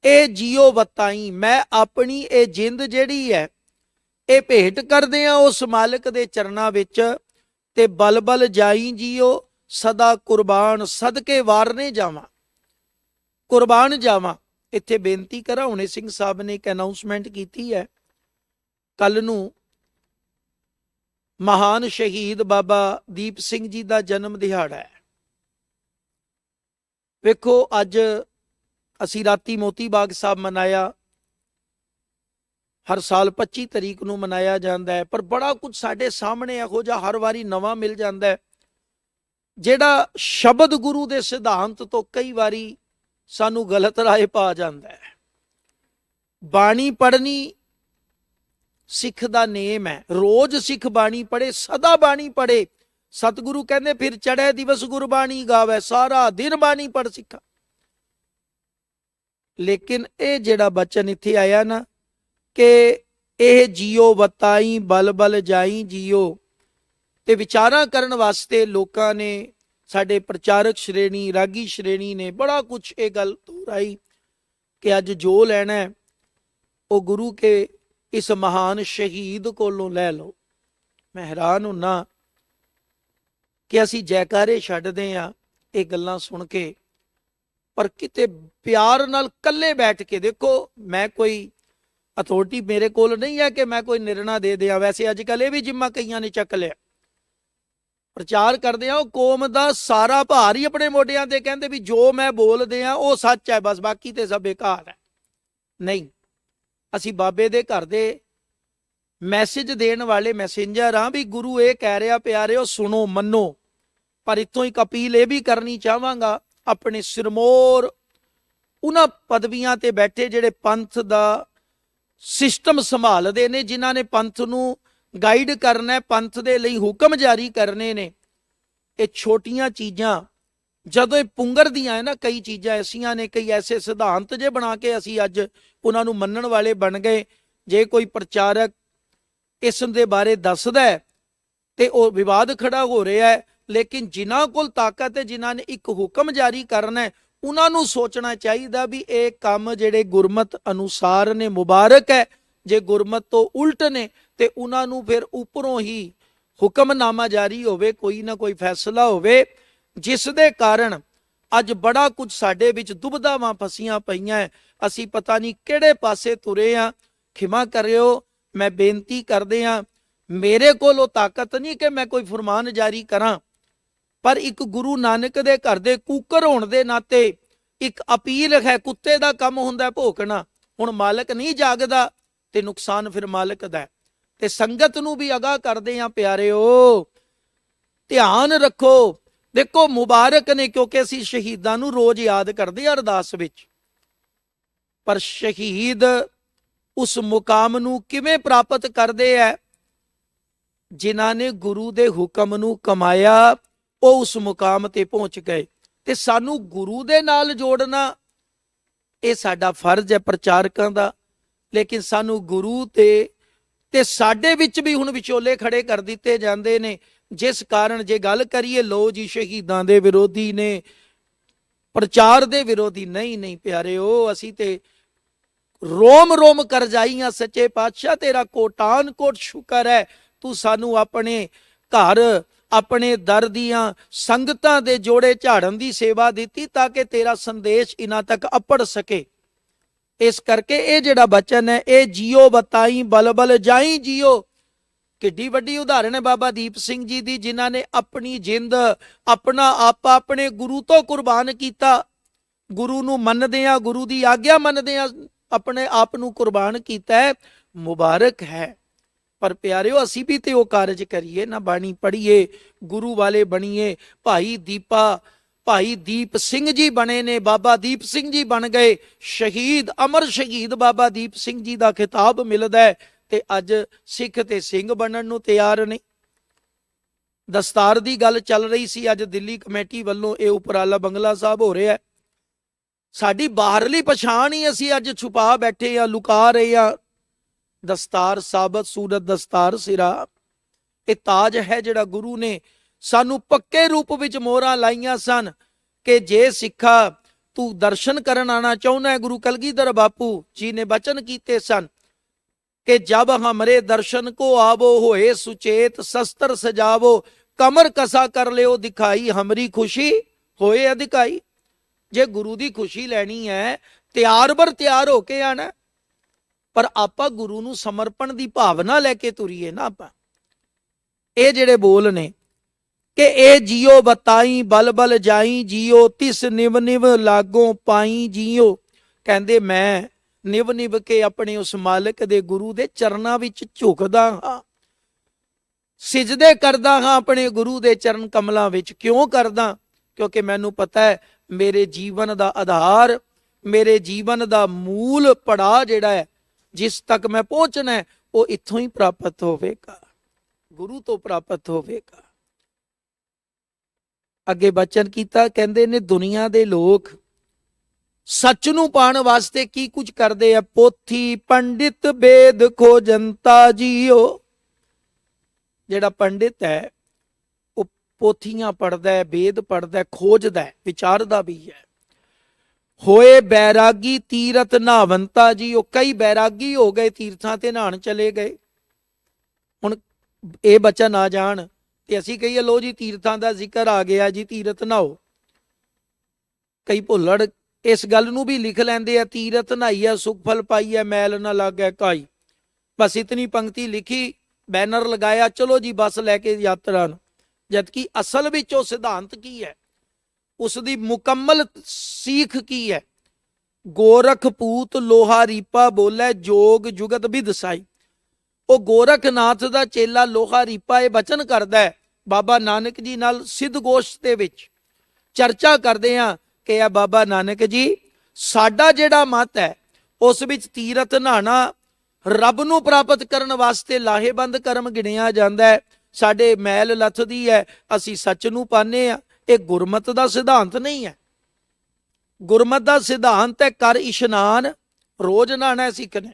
ਇਹ ਜੀਓ ਵਤਾਈ, ਮੈਂ ਆਪਣੀ ਇਹ ਜਿੰਦ ਜਿਹੜੀ ਹੈ ਇਹ ਭੇਟ ਕਰਦੇ ਆ ਉਸ ਮਾਲਕ ਦੇ ਚਰਨਾਂ ਵਿੱਚ, ਤੇ ਬਲ ਬਲ ਜਾਈ ਜੀਓ। ਸਦਾ ਕੁਰਬਾਨ ਸਦਕੇ ਵਾਰਨੇ ਜਾਵਾਂ, ਕੁਰਬਾਨ ਜਾਵਾਂ। ਇੱਥੇ ਬੇਨਤੀ ਕਰਾਂ, ਹੁਣੇ ਸਿੰਘ ਸਾਹਿਬ ਨੇ ਇੱਕ ਅਨਾਉਂਸਮੈਂਟ ਕੀਤੀ ਹੈ, ਕੱਲ ਨੂੰ ਮਹਾਨ ਸ਼ਹੀਦ ਬਾਬਾ ਦੀਪ ਸਿੰਘ ਜੀ ਦਾ ਜਨਮ ਦਿਹਾੜਾ ਹੈ। ਵੇਖੋ ਅੱਜ ਅਸੀਂ ਰਾਤੀ ਮੋਤੀ ਬਾਗ ਸਾਹਿਬ ਮਨਾਇਆ, ਹਰ ਸਾਲ 25 ਤਰੀਕ ਨੂੰ ਮਨਾਇਆ ਜਾਂਦਾ ਹੈ, ਪਰ ਬੜਾ ਕੁਝ ਸਾਡੇ ਸਾਹਮਣੇ ਇਹੋ ਜਿਹਾ ਹਰ ਵਾਰੀ ਨਵਾਂ ਮਿਲ ਜਾਂਦਾ ਹੈ, ਜਿਹੜਾ ਸ਼ਬਦ ਗੁਰੂ ਦੇ ਸਿਧਾਂਤ ਤੋਂ ਕਈ ਵਾਰੀ ਸਾਨੂੰ ਗਲਤ ਰਾਏ ਪਾ ਜਾਂਦਾ ਹੈ। ਬਾਣੀ ਪੜ੍ਹਨੀ ਸਿੱਖ ਦਾ ਨੇਮ ਹੈ, ਰੋਜ਼ ਸਿੱਖ ਬਾਣੀ ਪੜ੍ਹੇ, ਸਦਾ ਬਾਣੀ ਪੜ੍ਹੇ। ਸਤਿਗੁਰੂ ਕਹਿੰਦੇ ਫਿਰ ਚੜ੍ਹੇ ਦਿਵਸ ਗੁਰਬਾਣੀ ਗਾਵੇ, ਸਾਰਾ ਦਿਨ ਬਾਣੀ ਪੜ੍ਹ ਸਿੱਖਾ। ਲੇਕਿਨ ਇਹ ਜਿਹੜਾ ਬਚਨ ਇੱਥੇ ਆਇਆ ਨਾ ਕਿ ਇਹ ਜੀਓ ਵਤਾਈ ਬਲ ਬਲ ਜਾਈ ਜੀਓ, ਤੇ ਵਿਚਾਰਾਂ ਕਰਨ ਵਾਸਤੇ ਲੋਕਾਂ ਨੇ, ਸਾਡੇ ਪ੍ਰਚਾਰਕ ਸ਼੍ਰੇਣੀ, ਰਾਗੀ ਸ਼੍ਰੇਣੀ ਨੇ ਬੜਾ ਕੁਝ ਇਹ ਗੱਲ ਦੁਹਰਾਈ ਕਿ ਅੱਜ ਜੋ ਲੈਣਾ ਉਹ ਗੁਰੂ ਕੇ ਇਸ ਮਹਾਨ ਸ਼ਹੀਦ ਕੋਲੋਂ ਲੈ ਲਓ। ਮੈਂ ਹੈਰਾਨ ਹੁੰਨਾ ਕਿ ਅਸੀਂ ਜੈਕਾਰੇ ਛੱਡਦੇ ਆ ਇਹ ਗੱਲਾਂ ਸੁਣ ਕੇ, ਪਰ ਕਿਤੇ ਪਿਆਰ ਨਾਲ ਇਕੱਲੇ ਬੈਠ ਕੇ ਦੇਖੋ। ਮੈਂ ਕੋਈ ਅਥਾਰਟੀ ਮੇਰੇ ਕੋਲ ਨਹੀਂ ਹੈ ਕਿ ਮੈਂ ਕੋਈ ਨਿਰਣਾ ਦੇ ਦਿਆਂ। ਵੈਸੇ ਅੱਜ ਕੱਲ੍ਹ ਇਹ ਵੀ ਜਿੰਮਾ ਕਈਆਂ ਨੇ ਚੱਕ ਲਿਆ, ਪ੍ਰਚਾਰ ਕਰਦੇ ਆ ਉਹ ਕੌਮ ਦਾ ਸਾਰਾ ਭਾਰ ਹੀ ਆਪਣੇ ਮੋਢਿਆਂ ਤੇ, ਕਹਿੰਦੇ ਵੀ ਜੋ ਮੈਂ ਬੋਲਦੇ ਆ ਉਹ ਸੱਚ ਹੈ, ਬਸ ਬਾਕੀ ਤੇ ਸਭ ਬੇਕਾਰ ਹੈ। ਨਹੀਂ, ਅਸੀਂ ਬਾਬੇ ਦੇ ਘਰ ਦੇ ਮੈਸੇਜ ਦੇਣ ਵਾਲੇ ਮੈਸੇਂਜਰ ਆ ਵੀ ਗੁਰੂ ਇਹ ਕਹਿ ਰਿਹਾ ਪਿਆਰਿਓ, ਸੁਣੋ ਮੰਨੋ। ਪਰ ਇੱਥੋਂ ਇੱਕ ਅਪੀਲ ਇਹ ਵੀ ਕਰਨੀ ਚਾਹਾਂਗਾ, ਆਪਣੇ ਸਿਰਮੌਰ ਉਹਨਾਂ ਪਦਵੀਆਂ ਤੇ ਬੈਠੇ ਜਿਹੜੇ ਪੰਥ ਦਾ ਸਿਸਟਮ ਸੰਭਾਲਦੇ ਨੇ, ਜਿਨ੍ਹਾਂ ਨੇ ਪੰਥ ਨੂੰ ਗਾਈਡ ਕਰਨਾ, ਪੰਥ ਦੇ ਲਈ ਹੁਕਮ ਜਾਰੀ ਕਰਨੇ ਨੇ। ਇਹ ਛੋਟੀਆਂ ਚੀਜ਼ਾਂ ਜਦੋਂ ਇਹ ਪੁੰਗਰਦੀਆਂ ਹੈ ਨਾ, ਕਈ ਚੀਜ਼ਾਂ ਐਸੀਆਂ ਨੇ, ਕਈ ਐਸੇ ਸਿਧਾਂਤ ਜੇ ਬਣਾ ਕੇ ਅਸੀਂ ਅੱਜ ਉਹਨਾਂ ਨੂੰ ਮੰਨਣ ਵਾਲੇ ਬਣ ਗਏ। ਜੇ ਕੋਈ ਪ੍ਰਚਾਰਕ ਇਸ ਦੇ ਬਾਰੇ ਦੱਸਦਾ ਹੈ ਤੇ ਉਹ ਵਿਵਾਦ ਖੜਾ ਹੋ ਰਿਹਾ ਹੈ, ਲੇਕਿਨ ਜਿਨ੍ਹਾਂ ਕੋਲ ਤਾਕਤ ਹੈ, ਜਿਨ੍ਹਾਂ ਨੇ ਇੱਕ ਹੁਕਮ ਜਾਰੀ ਕਰਨਾ ਹੈ, ਉਹਨਾਂ ਨੂੰ ਸੋਚਣਾ ਚਾਹੀਦਾ ਵੀ ਇਹ ਕੰਮ ਜਿਹੜੇ ਗੁਰਮਤ ਅਨੁਸਾਰ ਨੇ ਮੁਬਾਰਕ ਹੈ, ਜੇ ਗੁਰਮਤ ਤੋਂ ਉਲਟ ਨੇ ਤੇ ਉਹਨਾਂ ਨੂੰ ਫਿਰ ਉੱਪਰੋਂ ਹੀ ਹੁਕਮਨਾਮਾ ਜਾਰੀ ਹੋਵੇ, ਕੋਈ ਨਾ ਕੋਈ ਫੈਸਲਾ ਹੋਵੇ, ਜਿਸ ਦੇ ਕਾਰਨ ਅੱਜ ਬੜਾ ਕੁਝ ਸਾਡੇ ਵਿੱਚ ਦੁਬਿਧਾਵਾਂ ਫਸੀਆਂ ਪਈਆਂ। ਅਸੀਂ ਪਤਾ ਨਹੀਂ ਕਿਹੜੇ ਪਾਸੇ ਤੁਰੇ ਆ। ਖਿਮਾ ਕਰਿਓ, ਮੈਂ ਬੇਨਤੀ ਕਰਦੇ ਆ, ਮੇਰੇ ਕੋਲ ਉਹ ਤਾਕਤ ਨਹੀਂ ਕਿ ਮੈਂ ਕੋਈ ਫਰਮਾਨ ਜਾਰੀ ਕਰਾਂ, ਪਰ ਇੱਕ ਗੁਰੂ ਨਾਨਕ ਦੇ ਘਰ ਦੇ ਕੂਕਰ ਹੋਣ ਦੇ ਨਾਤੇ ਇੱਕ ਅਪੀਲ ਹੈ, ਕੁੱਤੇ ਦਾ ਕੰਮ ਹੁੰਦਾ ਭੌਂਕਣਾ। ਹੁਣ ਮਾਲਕ ਨਹੀਂ ਜਾਗਦਾ ਤੇ ਨੁਕਸਾਨ ਫਿਰ ਮਾਲਕ ਦਾ। ਤੇ ਸੰਗਤ ਨੂੰ ਵੀ ਅਗਾਹ ਕਰਦੇ ਆ, ਪਿਆਰਿਓ ਧਿਆਨ ਰੱਖੋ। ਦੇਖੋ ਮੁਬਾਰਕ ਨੇ, ਕਿਉਂਕਿ ਅਸੀਂ ਸ਼ਹੀਦਾਂ ਨੂੰ ਰੋਜ਼ ਯਾਦ ਕਰਦੇ ਆ ਅਰਦਾਸ ਵਿੱਚ, ਪਰ ਸ਼ਹੀਦ ਉਸ ਮੁਕਾਮ ਨੂੰ ਕਿਵੇਂ ਪ੍ਰਾਪਤ ਕਰਦੇ ਹੈ? ਜਿਨ੍ਹਾਂ ਨੇ ਗੁਰੂ ਦੇ ਹੁਕਮ ਨੂੰ ਕਮਾਇਆ, ਉਹ ਉਸ ਮੁਕਾਮ ਤੇ ਪਹੁੰਚ ਗਏ। ਤੇ ਸਾਨੂੰ ਗੁਰੂ ਦੇ ਨਾਲ ਜੋੜਨਾ ਇਹ ਸਾਡਾ ਫਰਜ਼ ਹੈ ਪ੍ਰਚਾਰਕਾਂ ਦਾ। ਲੇਕਿਨ ਸਾਨੂੰ ਗੁਰੂ ਤੇ ਸਾਡੇ ਵਿੱਚ ਵੀ ਹੁਣ ਵਿਚੋਲੇ ਖੜੇ ਕਰ ਦਿੱਤੇ ਜਾਂਦੇ ਨੇ, ਜਿਸ ਕਾਰਨ ਜੇ ਗੱਲ ਕਰੀਏ ਲੋ ਜੀ ਸ਼ਹੀਦਾਂ ਦੇ ਵਿਰੋਧੀ ਨੇ, ਪ੍ਰਚਾਰ ਦੇ ਵਿਰੋਧੀ। ਨਹੀਂ ਪਿਆਰਿਓ, ਅਸੀਂ ਤੇ ਰੋਮ ਰੋਮ ਕਰ ਜਾਈਆਂ। ਸੱਚੇ ਪਾਤਸ਼ਾਹ ਤੇਰਾ ਕੋਟਾਨ ਕੋਟ ਸ਼ੁਕਰ ਹੈ, ਤੂੰ ਸਾਨੂੰ ਆਪਣੇ ਘਰ ਆਪਣੇ ਦਰ ਦੀਆਂ ਸੰਗਤਾਂ ਦੇ ਜੋੜੇ ਝਾੜਨ ਦੀ ਸੇਵਾ ਦਿੱਤੀ, ਤਾਂ ਕਿ ਤੇਰਾ ਸੰਦੇਸ਼ ਇਹਨਾਂ ਤੱਕ ਅੱਪੜ ਸਕੇ। ਇਸ ਕਰਕੇ ਇਹ ਜਿਹੜਾ ਬਚਨ ਹੈ, ਇਹ ਜੀਓ ਬਤਾਈ ਬਲ ਬਲ ਜਾਈ ਜੀਓ, ਕਿੱਡੀ ਵੱਡੀ ਉਦਾਹਰਣ ਹੈ ਬਾਬਾ ਦੀਪ ਸਿੰਘ ਜੀ ਦੀ, ਜਿਨ੍ਹਾਂ ਨੇ ਆਪਣੀ ਜਿੰਦ ਆਪਣਾ ਆਪਾ ਆਪਣੇ ਗੁਰੂ ਤੋਂ ਕੁਰਬਾਨ ਕੀਤਾ। ਗੁਰੂ ਨੂੰ ਮੰਨਦਿਆਂ, ਗੁਰੂ ਦੀ ਆਗਿਆ ਮੰਨਦਿਆਂ ਆਪਣੇ ਆਪ ਨੂੰ ਕੁਰਬਾਨ ਕੀਤਾ ਹੈ। ਮੁਬਾਰਕ ਹੈ। ਪਰ ਪਿਆਰਿਓ, ਅਸੀਂ ਵੀ ਤੇ ਉਹ ਕਾਰਜ ਕਰੀਏ ਨਾ, ਬਾਣੀ ਪੜ੍ਹੀਏ, ਗੁਰੂ ਵਾਲੇ ਬਣੀਏ। ਭਾਈ ਦੀਪ ਸਿੰਘ ਜੀ ਬਣੇ ਨੇ, ਬਾਬਾ ਦੀਪ ਸਿੰਘ ਜੀ ਬਣ ਗਏ ਸ਼ਹੀਦ, ਅਮਰ ਸ਼ਹੀਦ ਬਾਬਾ ਦੀਪ ਸਿੰਘ ਜੀ ਦਾ ਖਿਤਾਬ ਮਿਲਦਾ ਹੈ। ਤੇ ਅੱਜ ਸਿੱਖ ਤੇ ਸਿੰਘ ਬਣਨ ਨੂੰ ਤਿਆਰ ਨਹੀਂ। ਦਸਤਾਰ ਦੀ ਗੱਲ ਚੱਲ ਰਹੀ ਸੀ, ਅੱਜ ਦਿੱਲੀ ਕਮੇਟੀ ਵੱਲੋਂ ਇਹ ਉਪਰਾਲਾ ਬੰਗਲਾ ਸਾਹਿਬ ਹੋ ਰਿਹਾ ਹੈ। ਸਾਡੀ ਬਾਹਰਲੀ ਪਛਾਣ ਹੀ ਅਸੀਂ ਅੱਜ ਛੁਪਾ ਬੈਠੇ ਆ, ਲੁਕਾ ਰਹੇ ਆ। ਦਸਤਾਰ ਸਾਬਤ ਸੂਰਤ ਦਸਤਾਰ ਸਿਰਾ, ਇਹ ਤਾਜ ਹੈ ਜਿਹੜਾ ਗੁਰੂ ਨੇ ਸਾਨੂੰ ਪੱਕੇ ਰੂਪ ਵਿੱਚ ਮੋਹਰਾਂ ਲਾਈਆਂ ਸਨ ਕਿ ਜੇ ਸਿੱਖਾ ਤੂੰ ਦਰਸ਼ਨ ਕਰਨ ਆਣਾ ਚਾਹੁੰਦਾ ਹੈ, ਗੁਰੂ ਕਲਗੀਧਰ ਬਾਪੂ ਜੀ ਨੇ ਬਚਨ ਕੀਤੇ ਸਨ ਕਿ ਜਬ ਹਮਰੇ ਦਰਸ਼ਨ ਕੋ ਆਵੋ, ਹੋਏ ਸੁਚੇਤ ਸ਼ਸਤਰ ਸਜਾਵੋ, ਕਮਰ ਕਸਾ ਕਰ ਲਿਓ ਦਿਖਾਈ, ਹਮਰੀ ਖੁਸ਼ੀ ਹੋਏ ਅਧਿਕਾਈ। ਜੇ ਗੁਰੂ ਦੀ ਖੁਸ਼ੀ ਲੈਣੀ ਹੈ, ਤਿਆਰ ਬਰ ਤਿਆਰ ਹੋ ਕੇ ਆਣਾ, ਪਰ ਆਪਾਂ ਗੁਰੂ ਨੂੰ ਸਮਰਪਣ ਦੀ ਭਾਵਨਾ ਲੈ ਕੇ ਤੁਰੀਏ ਨਾ। ਆਪਾਂ ਇਹ ਜਿਹੜੇ ਬੋਲ ਨੇ ਕਿ ਇਹ ਜੀਓ ਬਤਾਈ ਬਲ ਬਲ ਜਾਈ ਜੀਓ, ਤਿਸ ਨਿਵ ਨਿਵ ਲਾਗੋਂ ਪਾਈ ਜੀਓ। ਕਹਿੰਦੇ ਮੈਂ ਨਿਵ ਨਿਵ ਕੇ ਆਪਣੇ ਉਸ ਮਾਲਕ ਦੇ ਗੁਰੂ ਦੇ ਚਰਨਾਂ ਵਿੱਚ ਝੁਕਦਾ ਹਾਂ, ਸਿਜਦੇ ਕਰਦਾ ਹਾਂ ਆਪਣੇ ਗੁਰੂ ਦੇ ਚਰਨ ਕਮਲਾਂ ਵਿੱਚ। ਕਿਉਂ ਕਰਦਾ? ਕਿਉਂਕਿ ਮੈਨੂੰ ਪਤਾ ਹੈ ਮੇਰੇ ਜੀਵਨ ਦਾ ਆਧਾਰ, ਮੇਰੇ ਜੀਵਨ ਦਾ ਮੂਲ ਪੜਾਅ ਜਿਹੜਾ ਹੈ, ਜਿਸ ਤੱਕ ਮੈਂ ਪਹੁੰਚਣਾ ਹੈ, ਉਹ ਇੱਥੋਂ ਹੀ ਪ੍ਰਾਪਤ ਹੋਵੇਗਾ, ਗੁਰੂ ਤੋਂ ਪ੍ਰਾਪਤ ਹੋਵੇਗਾ। ਅੱਗੇ ਬਚਨ ਕੀਤਾ, ਕਹਿੰਦੇ ਨੇ ਦੁਨੀਆ ਦੇ ਲੋਕ ਸੱਚ ਨੂੰ ਪਾਉਣ ਵਾਸਤੇ ਕੀ ਕੁਝ ਕਰਦੇ ਆ। ਪੋਥੀ ਪੰਡਿਤ ਵੇਦ ਖੋਜੰਤਾ ਜੀਓ। ਜਿਹੜਾ ਪੰਡਿਤ ਹੈ ਉਹ ਪੋਥੀਆਂ ਪੜ੍ਹਦਾ ਹੈ, ਵੇਦ ਪੜ੍ਹਦਾ ਹੈ, ਖੋਜਦਾ ਹੈ, ਵਿਚਾਰਦਾ ਵੀ ਹੈ। ਹੋਏ ਬੈਰਾਗੀ ਤੀਰਥ ਨਹਾਵੰਤਾ ਜੀ, ਉਹ ਕਈ ਬੈਰਾਗੀ ਹੋ ਗਏ, ਤੀਰਥਾਂ ਤੇ ਨਹਾਣ ਚਲੇ ਗਏ। ਹੁਣ ਇਹ ਬਚਨ ਆ ਜਾਣ ਤੇ ਅਸੀਂ ਕਹੀਏ ਲੋ ਜੀ ਤੀਰਥਾਂ ਦਾ ਜ਼ਿਕਰ ਆ ਗਿਆ ਜੀ, ਤੀਰਥ ਨਹਾਓ। ਕਈ ਭੁੱਲੜ ਇਸ ਗੱਲ ਨੂੰ ਵੀ ਲਿਖ ਲੈਂਦੇ ਆ, ਤੀਰਥ ਨਹਾਈਆ ਸੁਖ ਫਲ ਪਾਈਆ, ਮੈਲ ਨਾ ਲੱਗੈ ਕਾਈ। ਬਸ ਇਤਨੀ ਪੰਕਤੀ ਲਿਖੀ, ਬੈਨਰ ਲਗਾਇਆ, ਚਲੋ ਜੀ ਬੱਸ ਲੈ ਕੇ ਯਾਤਰਾ ਨੂੰ। ਜਦਕਿ ਅਸਲ ਵਿੱਚ ਉਹ ਸਿਧਾਂਤ ਕੀ ਹੈ, ਉਸ ਦੀ ਮੁਕੰਮਲ ਸੀਖ ਕੀ ਹੈ? ਗੋਰਖ ਪੂਤ ਲੋਹਾ ਰੀਪਾ ਬੋਲੇ, ਜੋਗ ਜੁਗਤ ਵਿਦ ਸਾਈ। ਉਹ ਗੋਰਖਨਾਥ ਦਾ ਚੇਲਾ ਲੋਹਾ ਰੀਪਾ ਇਹ ਬਚਨ ਕਰਦਾ ਹੈ। ਬਾਬਾ ਨਾਨਕ ਜੀ ਨਾਲ ਸਿੱਧ ਗੋਸ਼ਟ ਦੇ ਵਿੱਚ ਚਰਚਾ ਕਰਦੇ ਆ ਕਿ ਆ ਬਾਬਾ ਨਾਨਕ ਜੀ, ਸਾਡਾ ਜਿਹੜਾ ਮਤ ਹੈ ਉਸ ਵਿੱਚ ਤੀਰਥ ਨਹਾਣਾ ਰੱਬ ਨੂੰ ਪ੍ਰਾਪਤ ਕਰਨ ਵਾਸਤੇ ਲਾਹੇਬੰਦ ਕਰਮ ਗਿਣਿਆ ਜਾਂਦਾ ਹੈ। ਸਾਡੇ ਮੈਲ ਲੱਥਦੀ ਹੈ, ਅਸੀਂ ਸੱਚ ਨੂੰ ਪਾਉਂਦੇ ਆ। ਇਹ ਗੁਰਮਤ ਦਾ ਸਿਧਾਂਤ ਨਹੀਂ ਹੈ। ਗੁਰਮਤ ਦਾ ਸਿਧਾਂਤ ਹੈ ਕਰ ਇਸ਼ਨਾਨ, ਰੋਜ਼ ਨਹਾਣਾ ਸਿੱਖ ਨੇ।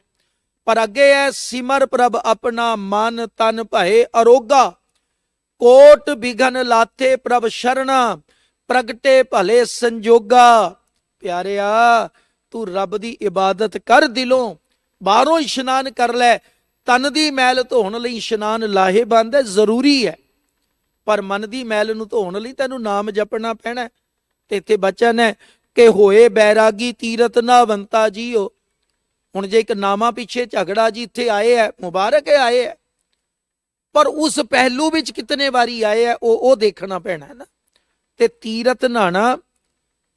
ਪਰ ਅੱਗੇ ਹੈ ਸਿਮਰ ਪ੍ਰਭ ਆਪਣਾ ਮਨ ਤਨ ਭਏ ਅਰੋਗਾ, ਕੋਟ ਬਿਘਨ ਲਾਥੇ ਪ੍ਰਭ ਸ਼ਰਣਾ, ਪ੍ਰਗਟੇ ਭਲੇ ਸੰਜੋਗਾ। ਪਿਆਰਿਆ, ਤੂੰ ਰੱਬ ਦੀ ਇਬਾਦਤ ਕਰ ਦਿਲੋਂ, ਬਾਹਰੋਂ ਇਸ਼ਨਾਨ ਕਰ ਲੈ। ਤਨ ਦੀ ਮੈਲ ਧੋਣ ਲਈ ਇਸ਼ਨਾਨ ਲਾਹੇਬੰਦ ਹੈ, ਜ਼ਰੂਰੀ ਹੈ, ਪਰ ਮਨ ਦੀ ਮੈਲ ਨੂੰ ਧੋਣ ਲਈ ਤੈਨੂੰ ਨਾਮ ਜਪਣਾ ਪੈਣਾ। ਤੇ ਇੱਥੇ ਬਚਨ ਹੈ ਕਿ ਹੋਏ ਬੈਰਾਗੀ ਤੀਰਥ ਨਹਾਵੰਤਾ ਜੀਓ। ਹੁਣ ਜੇ ਇੱਕ ਨਾਮਾਂ ਪਿੱਛੇ ਝਗੜਾ ਜੀ ਇੱਥੇ ਆਏ ਹੈ, ਮੁਬਾਰਕ ਹੈ ਆਏ ਹੈ, ਪਰ ਉਸ ਪਹਿਲੂ ਵਿੱਚ ਕਿਤਨੇ ਵਾਰੀ ਆਏ ਹੈ ਉਹ ਦੇਖਣਾ ਪੈਣਾ ਹੈ ਨਾ। ਤੇ ਤੀਰਥ ਨਹਾਣਾ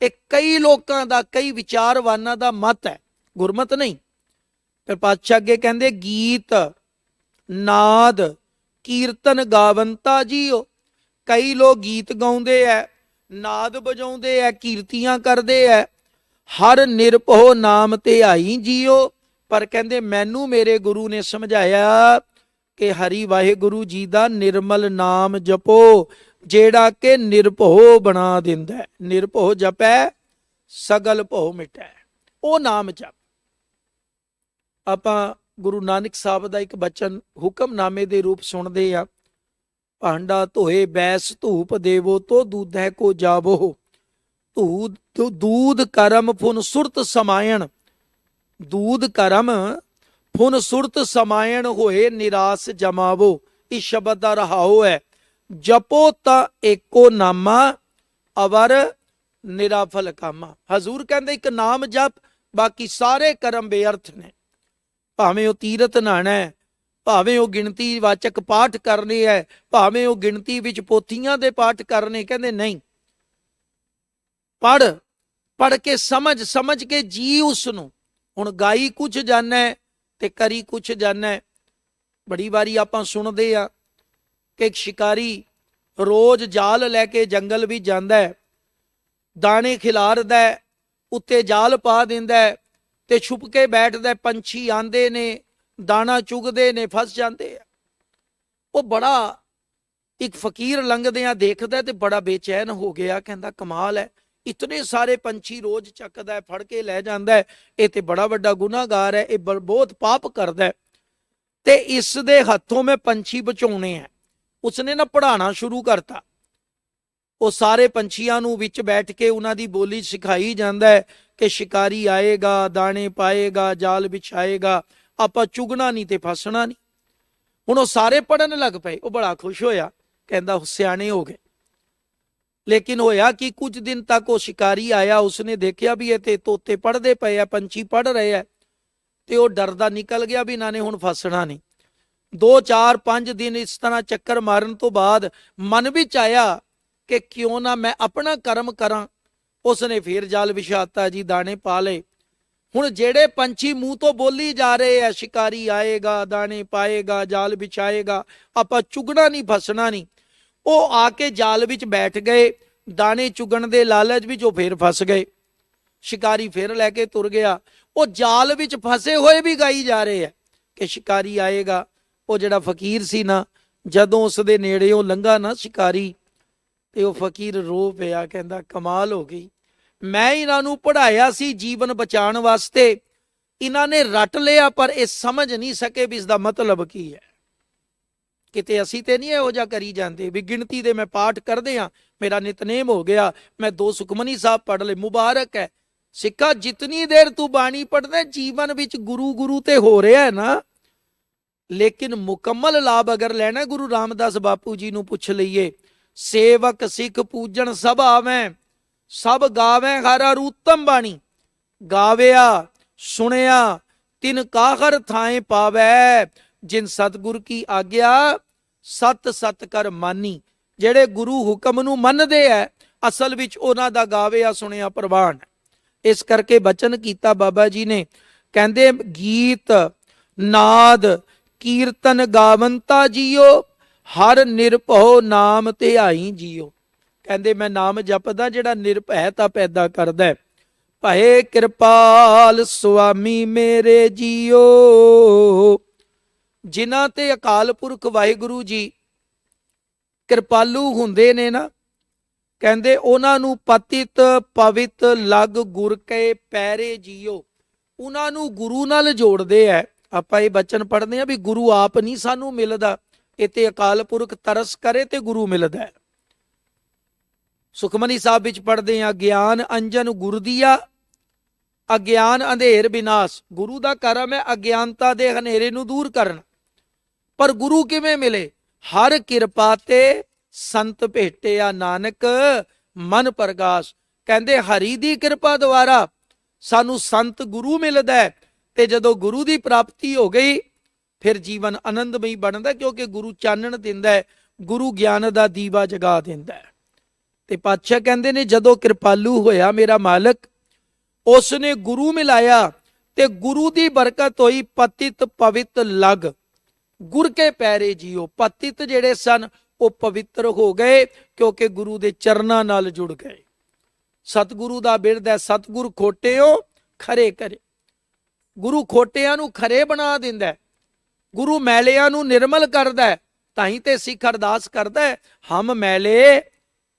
ਇਹ ਕਈ ਲੋਕਾਂ ਦਾ, ਕਈ ਵਿਚਾਰਵਾਨਾਂ ਦਾ ਮਤ ਹੈ, ਗੁਰਮਤ ਨਹੀਂ। ਫਿਰ ਪਾਤਸ਼ਾਹ ਅੱਗੇ ਕਹਿੰਦੇ ਗੀਤ ਨਾਦ ਕੀਰਤਨ ਗਾਵੰਤਾ ਜੀਓ। ਕਈ ਲੋਕ ਗੀਤ ਗਾਉਂਦੇ ਐ, ਨਾਦ ਵਜਾਉਂਦੇ ਐ, ਕੀਰਤੀਆਂ ਕਰਦੇ ਐ, ਹਰ ਨਿਰਭਉ ਨਾਮ ਧਿਆਈ ਜੀਓ। ਪਰ ਕਹਿੰਦੇ ਮੈਨੂੰ ਮੇਰੇ ਗੁਰੂ ਨੇ ਸਮਝਾਇਆ ਕਿ ਹਰੀ ਵਾਹਿਗੁਰੂ ਜੀ ਦਾ ਨਿਰਮਲ ਨਾਮ ਜਪੋ, ਜਿਹੜਾ ਕਿ ਨਿਰਭਉ ਬਣਾ ਦਿੰਦਾ ਹੈ। ਨਿਰਭਉ ਜਪੈ ਸਗਲ ਭਉ ਮਿਟੈ, ਉਹ ਨਾਮ ਜਪ। ਆਪਾਂ ਗੁਰੂ ਨਾਨਕ ਸਾਹਿਬ ਦਾ ਇੱਕ ਬਚਨ ਹੁਕਮਨਾਮੇ ਦੇ ਰੂਪ ਸੁਣਦੇ ਆ, ਭਾਂਡਾ ਧੋਏ ਬੈਸ ਧੂਪ ਦੇਵੋ ਤੋ ਦੂਧੈ ਕੋ ਜਾਵੋ, ਦੂਧ ਕਰਮ ਫੁਨ ਸੁਰਤ ਸਮਾਇਣ, ਦੂਧ ਕਰਮ ਫੁਨ ਸੁਰਤ ਸਮਾਇਣ ਹੋਏ ਨਿਰਾਸ ਜਮਾਵੋ। ਇਸ ਸ਼ਬਦ ਦਾ ਰਹਾਉ ਹੈ ਜਪੋ ਤਾਂ ਏਕੋ ਨਾਮਾ ਅਵਰ ਨਿਰਾਫਲ ਕਾਮਾ। ਹਜ਼ੂਰ ਕਹਿੰਦੇ ਇੱਕ ਨਾਮ ਜਪ, ਬਾਕੀ ਸਾਰੇ ਕਰਮ ਬੇਅਰਥ ਨੇ। ਭਾਵੇਂ ਉਹ ਤੀਰਥ ਨਹਾਣਾ ਹੈ, ਭਾਵੇਂ ਉਹ ਗਿਣਤੀ ਵਾਚਕ ਪਾਠ ਕਰਨੇ ਹੈ, ਭਾਵੇਂ ਉਹ ਗਿਣਤੀ ਵਿੱਚ ਪੋਥੀਆਂ ਦੇ ਪਾਠ ਕਰਨੇ, ਕਹਿੰਦੇ ਨਹੀਂ, ਪੜ ਕੇ ਸਮਝ ਕੇ ਜੀ ਉਸ ਨੂੰ। ਹੁਣ ਗਾਈ ਕੁਛ ਜਾਣੈ ਤੇ ਕਰੀ ਕੁਛ ਜਾਣੈ। ਬੜੀ ਵਾਰੀ ਆਪਾਂ ਸੁਣਦੇ ਆ ਕਿ ਇੱਕ ਸ਼ਿਕਾਰੀ ਰੋਜ਼ ਜਾਲ ਲੈ ਕੇ ਜੰਗਲ ਵਿੱਚ ਜਾਂਦਾ ਹੈ, ਦਾਣੇ ਖਿਲਾਰਦਾ, ਉੱਤੇ ਜਾਲ ਪਾ ਦਿੰਦਾ ਤੇ ਛੁਪ ਕੇ ਬੈਠਦਾ। ਪੰਛੀ ਆਂਦੇ ਨੇ, ਦਾਣਾ ਚੁਗਦੇ ਨੇ, ਫਸ ਜਾਂਦੇ ਆ। ਉਹ ਬੜਾ, ਇੱਕ ਫਕੀਰ ਲੰਘਦਿਆਂ ਦੇਖਦਾ ਤੇ ਬੜਾ ਬੇਚੈਨ ਹੋ ਗਿਆ, ਕਹਿੰਦਾ ਕਮਾਲ ਹੈ, ਇਤਨੇ ਸਾਰੇ ਪੰਛੀ ਰੋਜ਼ ਚੱਕਦਾ, ਫੜ ਕੇ ਲੈ ਜਾਂਦਾ, ਇਹ ਤੇ ਬੜਾ ਵੱਡਾ ਗੁਨਾਹਗਾਰ ਹੈ, ਇਹ ਬਹੁਤ ਪਾਪ ਕਰਦਾ ਤੇ ਇਸ ਦੇ ਹੱਥੋਂ ਮੈਂ ਪੰਛੀ ਬਚਾਉਣੇ ਹੈ। ਉਸਨੇ ਨਾ ਪੜ੍ਹਾਉਣਾ ਸ਼ੁਰੂ ਕਰਤਾ। ਉਹ ਸਾਰੇ ਪੰਛੀਆਂ ਨੂੰ ਵਿੱਚ ਬੈਠ ਕੇ ਉਹਨਾਂ ਦੀ ਬੋਲੀ ਸਿਖਾਈ ਜਾਂਦਾ ਹੈ ਕਿ ਸ਼ਿਕਾਰੀ ਆਏਗਾ, ਦਾਣੇ ਪਾਏਗਾ, ਜਾਲ ਵਿਛਾਏਗਾ, ਆਪਾਂ ਚੁਗਣਾ ਨਹੀਂ ਤੇ ਫਸਣਾ ਨਹੀਂ। ਹੁਣ ਉਹ ਸਾਰੇ ਪੜ੍ਹਨ ਲੱਗ ਪਏ। ਉਹ ਬੜਾ ਖੁਸ਼ ਹੋਇਆ, ਕਹਿੰਦਾ ਸਿਆਣੇ ਹੋ ਗਏ। ਲੇਕਿਨ ਹੋਇਆ ਕਿ ਕੁਝ ਦਿਨ ਤੱਕ ਉਹ ਸ਼ਿਕਾਰੀ ਆਇਆ, ਉਸਨੇ ਦੇਖਿਆ ਵੀ ਇਹ ਤੇ ਤੋਤੇ ਪੜ੍ਹਦੇ ਪਏ ਆ, ਪੰਛੀ ਪੜ੍ਹ ਰਹੇ ਆ, ਤੇ ਉਹ ਡਰਦਾ ਨਿਕਲ ਗਿਆ ਵੀ ਇਹਨਾਂ ਨੇ ਹੁਣ ਫਸਣਾ ਨਹੀਂ। 2 4 5 ਦਿਨ ਇਸ ਤਰ੍ਹਾਂ ਚੱਕਰ ਮਾਰਨ ਤੋਂ ਬਾਅਦ ਮਨ ਵਿੱਚ ਆਇਆ ਕਿ ਕਿਉਂ ਨਾ ਮੈਂ ਆਪਣਾ ਕਰਮ ਕਰਾਂ। ਉਸਨੇ ਫੇਰ ਜਾਲ ਵਿਛਾਤਾ ਜੀ, ਦਾਣੇ ਪਾ ਲਏ। ਹੁਣ ਜਿਹੜੇ ਪੰਛੀ ਮੂੰਹ ਤੋਂ ਬੋਲੀ ਜਾ ਰਹੇ ਆ, ਸ਼ਿਕਾਰੀ ਆਏਗਾ, ਦਾਣੇ ਪਾਏਗਾ, ਜਾਲ ਵਿਛਾਏਗਾ, ਆਪਾਂ ਚੁਗਣਾ ਨਹੀਂ, ਫਸਣਾ ਨਹੀਂ, ਉਹ ਆ ਕੇ ਜਾਲ ਵਿੱਚ ਬੈਠ ਗਏ। ਦਾਣੇ ਚੁਗਣ ਦੇ ਲਾਲਚ ਵਿੱਚ ਉਹ ਫੇਰ ਫਸ ਗਏ। ਸ਼ਿਕਾਰੀ ਫੇਰ ਲੈ ਕੇ ਤੁਰ ਗਿਆ। ਉਹ ਜਾਲ ਵਿੱਚ ਫਸੇ ਹੋਏ ਵੀ ਗਾਈ ਜਾ ਰਹੇ ਆ ਕਿ ਸ਼ਿਕਾਰੀ ਆਏਗਾ। ਉਹ ਜਿਹੜਾ ਫਕੀਰ ਸੀ ਨਾ, ਜਦੋਂ ਉਸ ਦੇ ਨੇੜਿਓਂ ਲੰਘਾ ਨਾ ਸ਼ਿਕਾਰੀ, ਤੇ ਉਹ ਫਕੀਰ ਰੋ ਪਿਆ, ਕਹਿੰਦਾ ਕਮਾਲ ਹੋ ਗਈ, ਮੈਂ ਇਹਨਾਂ ਨੂੰ ਪੜ੍ਹਾਇਆ ਸੀ ਜੀਵਨ ਬਚਾਉਣ ਵਾਸਤੇ, ਇਹਨਾਂ ਨੇ ਰੱਟ ਲਿਆ, ਪਰ ਇਹ ਸਮਝ ਨਹੀਂ ਸਕੇ ਵੀ ਇਸ ਦਾ ਮਤਲਬ ਕੀ ਹੈ। ਕਿਤੇ ਅਸੀਂ ਤੇ ਨਹੀਂ ਇਹੋ ਜਿਹਾ ਕਰੀ ਜਾਂਦੇ ਵੀ ਗਿਣਤੀ ਦੇ ਮੈਂ ਪਾਠ ਕਰਦੇ ਆ, ਮੇਰਾ ਨਿਤਨੇਮ ਹੋ ਗਿਆ, ਮੈਂ 2 ਸੁਖਮਨੀ ਸਾਹਿਬ ਪੜ੍ਹ ਲਏ, ਮੁਬਾਰਕ ਹੈ। ਸਿੱਖਾ, ਜਿਤਨੀ ਦੇਰ ਤੂੰ ਬਾਣੀ ਪੜ੍ਹਦਾ ਜੀਵਨ ਵਿੱਚ ਗੁਰੂ ਤੇ ਹੋ ਰਿਹਾ ਹੈ ਨਾ, ਲੇਕਿਨ ਮੁਕੰਮਲ ਲਾਭ ਅਗਰ ਲੈਣਾ, ਗੁਰੂ ਰਾਮਦਾਸ ਬਾਪੂ ਜੀ ਨੂੰ ਪੁੱਛ ਲਈਏ, ਸੇਵਕ ਸਿੱਖ ਪੂਜਣ ਸਭ ਆਵੇਂ, ਸਭ ਗਾਵੇਂ ਹਰ ਅਰੂਤਮ ਬਾਣੀ, ਗਾਵਿਆ ਸੁਣਿਆ ਤਿਨ ਕਾਹਰ ਥਾਏ ਪਾਵੈ, ਜਿਨ ਸਤਿਗੁਰ ਕੀ ਆਗਿਆ ਸਤ ਸਤ ਕਰ ਮਾਨੀ। ਜਿਹੜੇ ਗੁਰੂ ਹੁਕਮ ਨੂੰ ਮੰਨਦੇ ਐ, ਅਸਲ ਵਿੱਚ ਉਹਨਾਂ ਦਾ ਗਾਵਿਆ ਸੁਣਿਆ ਪ੍ਰਵਾਨ। ਇਸ ਕਰਕੇ ਬਚਨ ਕੀਤਾ ਬਾਬਾ ਜੀ ਨੇ, ਕਹਿੰਦੇ ਗੀਤ ਨਾਦ ਕੀਰਤਨ ਗਾਵੰਤਾ ਜੀਓ, ਹਰ ਨਿਰਭਉ ਨਾਮ ਧਿਆਈ ਜੀਓ। ਕਹਿੰਦੇ ਮੈਂ ਨਾਮ ਜਪਦਾ ਜਿਹੜਾ ਨਿਰਭੈਤਾ ਪੈਦਾ ਕਰਦਾ। ਭਏ ਕਿਰਪਾਲ ਸੁਆਮੀ ਮੇਰੇ ਜੀਓ, ਜਿਨ੍ਹਾਂ ਤੇ ਅਕਾਲ ਪੁਰਖ ਵਾਹਿਗੁਰੂ ਜੀ ਕਿਰਪਾਲੂ ਹੁੰਦੇ ਨੇ ਨਾ, ਕਹਿੰਦੇ ਉਹਨਾਂ ਨੂੰ ਪਤਿਤ ਪਵਿੱਤ ਲਗ ਗੁਰ ਕੇ ਪੈਰੇ ਜੀਓ। ਉਹਨਾਂ ਨੂੰ ਗੁਰੂ ਨਾਲ ਜੋੜਦੇ ਐ। ਆਪਾਂ ਇਹ ਬਚਨ ਪੜ੍ਹਦੇ ਆ ਵੀ ਗੁਰੂ ਆਪ ਨਹੀਂ ਸਾਨੂੰ ਮਿਲਦਾ, ਇਹ ਤੇ ਅਕਾਲ ਪੁਰਖ ਤਰਸ ਕਰੇ ਤੇ ਗੁਰੂ ਮਿਲਦਾ ਹੈ। ਸੁਖਮਨੀ ਸਾਹਿਬ ਵਿੱਚ ਪੜ੍ਹਦੇ ਆ, ਗਿਆਨ ਅੰਜਨ ਗੁਰ ਦੀਆ, ਅਗਿਆਨ ਅੰਧੇਰ ਵਿਨਾਸ਼। ਗੁਰੂ ਦਾ ਕਰਮ ਹੈ ਅਗਿਆਨਤਾ ਦੇ ਹਨੇਰੇ ਨੂੰ ਦੂਰ ਕਰਨਾ। ਪਰ ਗੁਰੂ ਕਿਵੇਂ ਮਿਲੇ? ਹਰ ਕਿਰਪਾ ਤੇ ਸੰਤ ਭੇਟਿਆ ਨਾਨਕ ਮਨ ਪ੍ਰਗਾਸ। ਕਹਿੰਦੇ ਹਰੀ ਦੀ ਕਿਰਪਾ ਦੁਆਰਾ ਸਾਨੂੰ ਸੰਤ ਗੁਰੂ ਮਿਲਦਾ ਹੈ, ਤੇ ਜਦੋਂ ਗੁਰੂ ਦੀ ਪ੍ਰਾਪਤੀ ਹੋ ਗਈ ਫਿਰ ਜੀਵਨ ਆਨੰਦਮਈ ਬਣਦਾ, ਕਿਉਂਕਿ ਗੁਰੂ ਚਾਨਣ ਦਿੰਦਾ ਹੈ, ਗੁਰੂ ਗਿਆਨ ਦਾ ਦੀਵਾ ਜਗਾ ਦਿੰਦਾ ਹੈ। ਤੇ ਪਾਤਸ਼ਾਹ ਕਹਿੰਦੇ ਨੇ ਜਦੋਂ ਕਿਰਪਾਲੂ ਹੋਇਆ ਮੇਰਾ ਮਾਲਕ, ਉਸ ਨੇ ਗੁਰੂ ਮਿਲਾਇਆ ਤੇ ਗੁਰੂ ਦੀ ਬਰਕਤ ਹੋਈ। ਪਤਿਤ ਪਵਿੱਤ ਲਗ ਗੁਰ ਕੇ ਪੈਰੇ ਜੀਓ। ਪਤਿਤ ਜਿਹੜੇ ਸਨ ਉਹ ਪਵਿੱਤਰ ਹੋ ਗਏ ਕਿਉਂਕਿ ਗੁਰੂ ਦੇ ਚਰਨਾਂ ਨਾਲ ਜੁੜ ਗਏ। ਸਤਿਗੁਰੂ ਦਾ ਬਿਰਦ ਹੈ, ਸਤਿਗੁਰ ਖੋਟਿਓ ਖਰੇ ਕਰੇ। ਗੁਰੂ ਖੋਟਿਆਂ ਨੂੰ ਖਰੇ ਬਣਾ ਦਿੰਦਾ, ਗੁਰੂ ਮੈਲਿਆਂ ਨੂੰ ਨਿਰਮਲ ਕਰਦਾ। ਤਾਂ ਹੀ ਤੇ ਸਿੱਖ ਅਰਦਾਸ ਕਰਦਾ, ਹਮ ਮੈਲੇ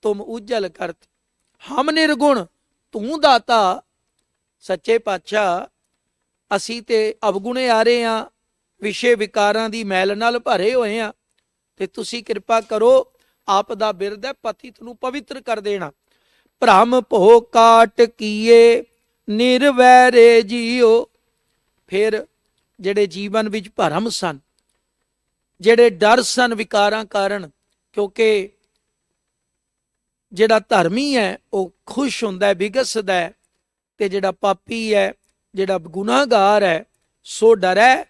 ਤੁਮ ਉਜਲ ਕਰਤੇ, ਹਮ ਨਿਰਗੁਣ ਤੂੰ ਦਾਤਾ। ਸੱਚੇ ਪਾਤਸ਼ਾਹ ਅਸੀਂ ਤੇ ਅਵਗੁਣੇ ਆ ਰਹੇ ਹਾਂ, ਵਿਸ਼ੇ ਵਿਕਾਰਾਂ ਦੀ ਮੈਲ ਨਾਲ ਭਰੇ ਹੋਏ ਹਾਂ, ਤੇ ਤੁਸੀਂ ਕਿਰਪਾ ਕਰੋ। ਆਪ ਦਾ ਬਿਰਦ ਹੈ ਪਤਿਤ ਨੂੰ ਪਵਿੱਤਰ ਕਰ ਦੇਣਾ। ਭ੍ਰਮ ਭੋ ਕਾਟ ਕੀਏ ਨਿਰਵੈਰੇ ਜੀਓ। ਫਿਰ ਜਿਹੜੇ ਜੀਵਨ ਵਿੱਚ ਭਰਮ ਸਨ, ਜਿਹੜੇ ਡਰ ਸਨ ਵਿਕਾਰਾਂ ਕਾਰਨ, ਕਿਉਂਕਿ ਜਿਹੜਾ ਧਰਮੀ ਹੈ ਉਹ ਖੁਸ਼ ਹੁੰਦਾ, ਵਿਗਸਦਾ ਹੈ, ਤੇ ਜਿਹੜਾ ਪਾਪੀ ਹੈ, ਜਿਹੜਾ ਗੁਨਾਹਗਾਰ ਹੈ, ਸੋ ਡਰੈ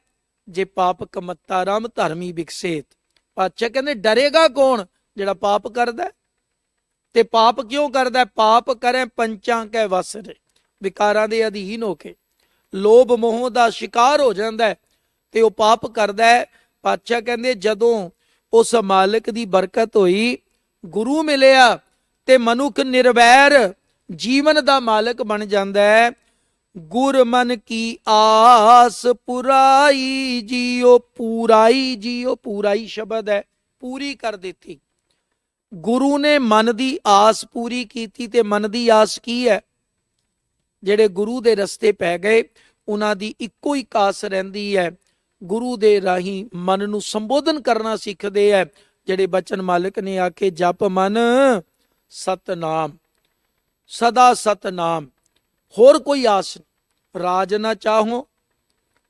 ਜੇ ਪਾਪ ਕਮੱਤਾ ਰਾਮ ਧਰਮੀ ਵਿਕਸੇਤ। ਪਾਤਸ਼ਾਹ ਕਹਿੰਦੇ ਡਰੇਗਾ ਕੌਣ? ਜਿਹੜਾ ਪਾਪ ਕਰਦਾ। ਤੇ ਪਾਪ ਕਿਉਂ ਕਰਦਾ? ਪਾਪ ਕਰੇ ਪੰਚਾਂ ਕੈ ਵਸ ਰੇ, ਵਿਕਾਰਾਂ ਦੇ ਅਧੀਨ ਹੋ ਕੇ ਲੋਭ ਮੋਹ ਦਾ ਸ਼ਿਕਾਰ ਹੋ ਜਾਂਦਾ ਤੇ ਉਹ ਪਾਪ ਕਰਦਾ ਹੈ। ਪਾਤਸ਼ਾਹ ਕਹਿੰਦੇ ਜਦੋਂ ਉਸ ਮਾਲਕ ਦੀ ਬਰਕਤ ਹੋਈ, ਗੁਰੂ ਮਿਲਿਆ, ਤੇ ਮਨੁੱਖ ਨਿਰਵੈਰ ਜੀਵਨ ਦਾ ਮਾਲਕ ਬਣ ਜਾਂਦਾ ਹੈ। ਗੁਰ ਮਨ ਕੀ ਆਸ ਪੁਰਾਈ ਜੀਓ। ਪੂਰਾਈ ਜੀਓ, ਪੂਰਾਈ ਸ਼ਬਦ ਹੈ, ਪੂਰੀ ਕਰ ਦਿੱਤੀ। ਗੁਰੂ ਨੇ ਮਨ ਦੀ ਆਸ ਪੂਰੀ ਕੀਤੀ। ਤੇ ਮਨ ਦੀ ਆਸ ਕੀ ਹੈ? ਜਿਹੜੇ ਗੁਰੂ ਦੇ ਰਸਤੇ ਪੈ ਗਏ ਉਹਨਾਂ ਦੀ ਇੱਕੋ ਹੀ ਆਸ ਰਹਿੰਦੀ ਹੈ, ਗੁਰੂ ਦੇ ਰਾਹੀਂ ਮਨ ਨੂੰ ਸੰਬੋਧਨ ਕਰਨਾ ਸਿੱਖਦੇ ਹੈ। ਜਿਹੜੇ ਬਚਨ ਮਾਲਕ ਨੇ ਆਖੇ, ਜਪ ਮਨ ਸਤਨਾਮ, ਸਦਾ ਸਤਨਾਮ। ਹੋਰ ਕੋਈ ਆਸ ਨਹੀਂ। ਰਾਜ ਨਾ ਚਾਹੋ,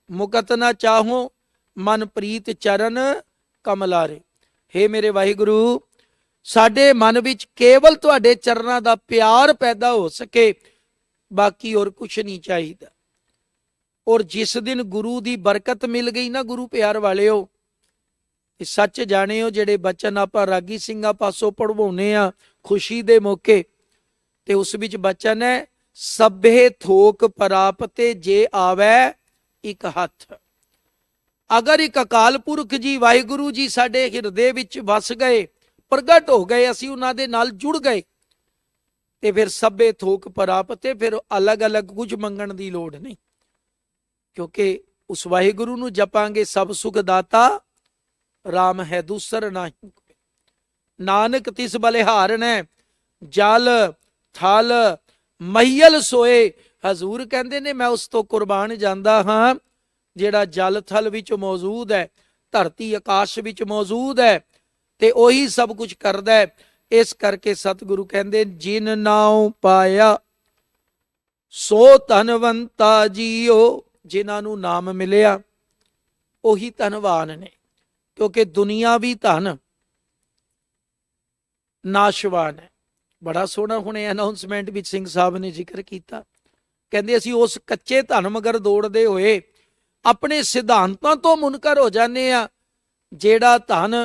ਮੁਕਤ ਨਾ ਚਾਹੋ, ਮਨ ਪ੍ਰੀਤ ਚਰਨ ਕਮਲਾਰੇ। ਹੇ ਮੇਰੇ ਵਾਹਿਗੁਰੂ, ਸਾਡੇ ਮਨ ਵਿੱਚ ਕੇਵਲ ਤੁਹਾਡੇ ਚਰਨਾਂ ਦਾ ਪਿਆਰ ਪੈਦਾ ਹੋ ਸਕੇ, ਬਾਕੀ ਹੋਰ ਕੁਛ ਨਹੀਂ ਚਾਹੀਦਾ। ਔਰ ਜਿਸ ਦਿਨ ਗੁਰੂ ਦੀ ਬਰਕਤ ਮਿਲ ਗਈ ਨਾ, ਗੁਰੂ ਪਿਆਰ ਵਾਲਿਓ, ਇਹ ਸੱਚ ਜਾਣਿਓ, ਜਿਹੜੇ ਬਚਨ ਆਪਾਂ ਰਾਗੀ ਸਿੰਘਾਂ ਪਾਸੋਂ ਪੜਵਾਉਨੇ ਆ ਖੁਸ਼ੀ ਦੇ ਮੌਕੇ, ਤੇ ਉਸ ਵਿੱਚ ਬਚਨ ਹੈ, ਸਭੇ ਥੋਕ ਪ੍ਰਾਪਤੇ ਜੇ ਆਵੈ ਇੱਕ ਹੱਥ। ਅਗਰ ਇੱਕ ਅਕਾਲ ਪੁਰਖ ਜੀ ਵਾਹਿਗੁਰੂ ਜੀ ਸਾਡੇ ਹਿਰਦੇ ਵਿੱਚ ਵਸ ਗਏ, ਪ੍ਰਗਟ ਹੋ ਗਏ, ਅਸੀਂ ਉਹਨਾਂ ਦੇ ਨਾਲ ਜੁੜ ਗਏ, ਤੇ ਫਿਰ ਸਭੇ ਥੋਕ ਪ੍ਰਾਪਤੇ, ਫਿਰ ਅਲੱਗ-ਅਲੱਗ ਕੁਝ ਮੰਗਣ ਦੀ ਲੋੜ ਨਹੀਂ, ਕਿਉਂਕਿ ਉਸ ਵਾਹਿਗੁਰੂ ਨੂੰ ਜਪਾਂਗੇ। ਸਭ ਸੁਖ ਦਾਤਾ ਰਾਮ ਹੈ ਦੂਸਰ ਨਾਹੀਂ, ਨਾਨਕ ਤਿਸ ਬਲਿਹਾਰਨ ਹੈ, ਜਲ ਥਲ ਮਹੀਲ ਸੋਏ। ਹਜ਼ੂਰ ਕਹਿੰਦੇ ਨੇ ਮੈਂ ਉਸ ਤੋਂ ਕੁਰਬਾਨ ਜਾਂਦਾ ਹਾਂ ਜਿਹੜਾ ਜਲ ਥਲ ਵਿੱਚ ਮੌਜੂਦ ਹੈ, ਧਰਤੀ ਆਕਾਸ਼ ਵਿੱਚ ਮੌਜੂਦ ਹੈ, ਤੇ ਉਹੀ ਸਭ ਕੁਝ ਕਰਦਾ ਹੈ। ਇਸ ਕਰਕੇ ਸਤਿਗੁਰੂ ਕਹਿੰਦੇ, ਜਿਨ ਨਾਉ ਪਾਇਆ ਸੋ ਧਨਵੰਤਾ ਜੀਓ। ਜਿਨ੍ਹਾਂ ਨੂੰ ਨਾਮ ਮਿਲਿਆ ਉਹੀ ਧਨਵਾਨ ਨੇ, ਕਿਉਂਕਿ ਦੁਨੀਆਵੀ ਧਨ ਨਾਸ਼ਵਾਨ ਹੈ। ਬੜਾ ਸੋਹਣਾ ਹੁਣੇ ਅਨਾਉਂਸਮੈਂਟ ਵਿੱਚ ਸਿੰਘ ਸਾਹਿਬ ਨੇ ਜ਼ਿਕਰ ਕੀਤਾ, ਕਹਿੰਦੇ ਅਸੀਂ ਉਸ ਕੱਚੇ ਧਨ ਮਗਰ ਦੌੜਦੇ ਹੋਏ ਆਪਣੇ ਸਿਧਾਂਤਾਂ ਤੋਂ ਮੁਨਕਰ ਹੋ ਜਾਂਦੇ ਆ, ਜਿਹੜਾ ਧਨ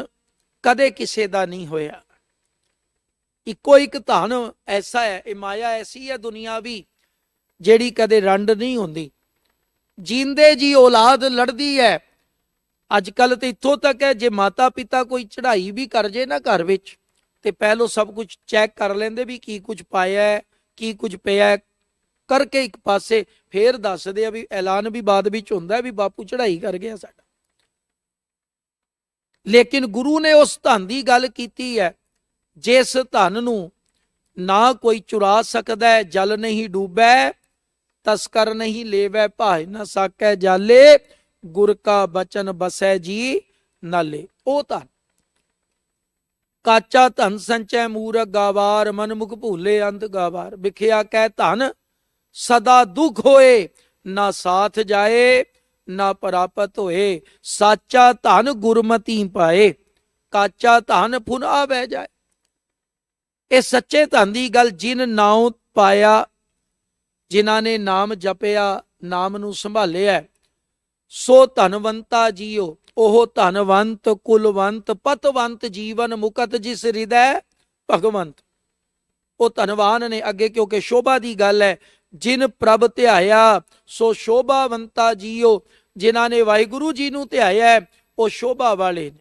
ਕਦੇ ਕਿਸੇ ਦਾ ਨਹੀਂ ਹੋਇਆ। ਇੱਕੋ ਇੱਕ ਧਨ ਐਸਾ ਹੈ, ਇਹ ਮਾਇਆ ਐਸੀ ਹੈ ਦੁਨੀਆਵੀ, ਜਿਹੜੀ ਕਦੇ ਰੰਡ ਨਹੀਂ ਹੁੰਦੀ। ਜੀਂਦੇ ਜੀ ਔਲਾਦ ਲੜਦੀ ਹੈ। ਅੱਜ ਕੱਲ ਤੇ ਇੱਥੋਂ ਤੱਕ ਹੈ, ਜੇ ਮਾਤਾ ਪਿਤਾ ਕੋਈ ਚੜ੍ਹਾਈ ਵੀ ਕਰ ਜੇ ਨਾ ਘਰ ਵਿੱਚ, ਤੇ ਪਹਿਲੋਂ ਸਭ ਕੁਝ ਚੈੱਕ ਕਰ ਲੈਂਦੇ ਵੀ ਕੀ ਕੁਝ ਪਾਇਆ ਹੈ, ਕੀ ਕੁਝ ਪਿਆ ਹੈ, ਕਰਕੇ ਇੱਕ ਪਾਸੇ ਫੇਰ ਦੱਸਦੇ ਆ ਵੀ ਐਲਾਨ ਵੀ ਬਾਅਦ ਵਿੱਚ ਹੁੰਦਾ ਵੀ ਬਾਪੂ ਚੜ੍ਹਾਈ ਕਰ ਗਿਆ ਸਾਡਾ। ਲੇਕਿਨ ਗੁਰੂ ਨੇ ਉਸ ਧਨ ਦੀ ਗੱਲ ਕੀਤੀ ਹੈ, ਜਿਸ ਧਨ ਨੂੰ ਨਾ ਕੋਈ ਚੁਰਾ ਸਕਦਾ ਹੈ। ਜਲ ਨਹੀਂ ਡੂਬੈ ਤਸਕਰ ਨਹੀਂ ਲੇਵੈ, ਭਾਇ ਨਾ ਸਾਕੈ ਜਾਲੇ, ਗੁਰ ਕਾ ਬਚਨ ਬਸੈ ਜੀ ਨਾਲੇ। ਉਹ ਧਨ ਕਾਚਾ ਧਨ ਸੰਚੈ ਮੂਰਖ ਗਾਵਾਰ, ਮਨ ਮੁਖ ਭੂਲੇ ਅੰਤ ਗਾਵਾਰ। ਵਿਖਿਆ ਕਹਿ ਧਨ ਸਦਾ ਦੁਖ ਹੋਏ, ਨਾ ਸਾਥ ਜਾਏ ਨਾ ਪ੍ਰਾਪਤ ਹੋਏ। ਸਾਚਾ ਧਨ ਗੁਰਮਤੀ ਪਾਏ, ਕਾਚਾ ਧਨ ਪੁਨਹ ਬਹਿ ਜਾਏ। ਇਹ ਸੱਚੇ ਧਨ ਦੀ ਗੱਲ, ਜਿਨ ਨਾਉ ਪਾਇਆ, ਜਿਨ੍ਹਾਂ ਨੇ ਨਾਮ ਜਪਿਆ, ਨਾਮ ਨੂੰ ਸੰਭਾਲਿਆ, ਸੋ ਧਨਵੰਤਾ ਜੀਓ। ਉਹ ਧਨਵੰਤ ਕੁਲਵੰਤ ਪਤਵੰਤ ਜੀਵਨ ਮੁਕਤ ਜਿਸ ਹਿਰਦੈ ਭਗਵੰਤ। ਉਹ ਧਨਵਾਨ ਨੇ। ਅੱਗੇ ਕਿਉਂਕਿ ਸ਼ੋਭਾ ਦੀ ਗੱਲ ਹੈ, ਜਿਨ ਪ੍ਰਭ ਧਿਆਇਆ ਸੋ ਸ਼ੋਭਾਵੰਤਾ ਜੀਓ। ਜਿਨ੍ਹਾਂ ਨੇ ਵਾਹਿਗੁਰੂ ਜੀ ਨੂੰ ਧਿਆਇਆ ਉਹ ਸ਼ੋਭਾ ਵਾਲੇ ਨੇ।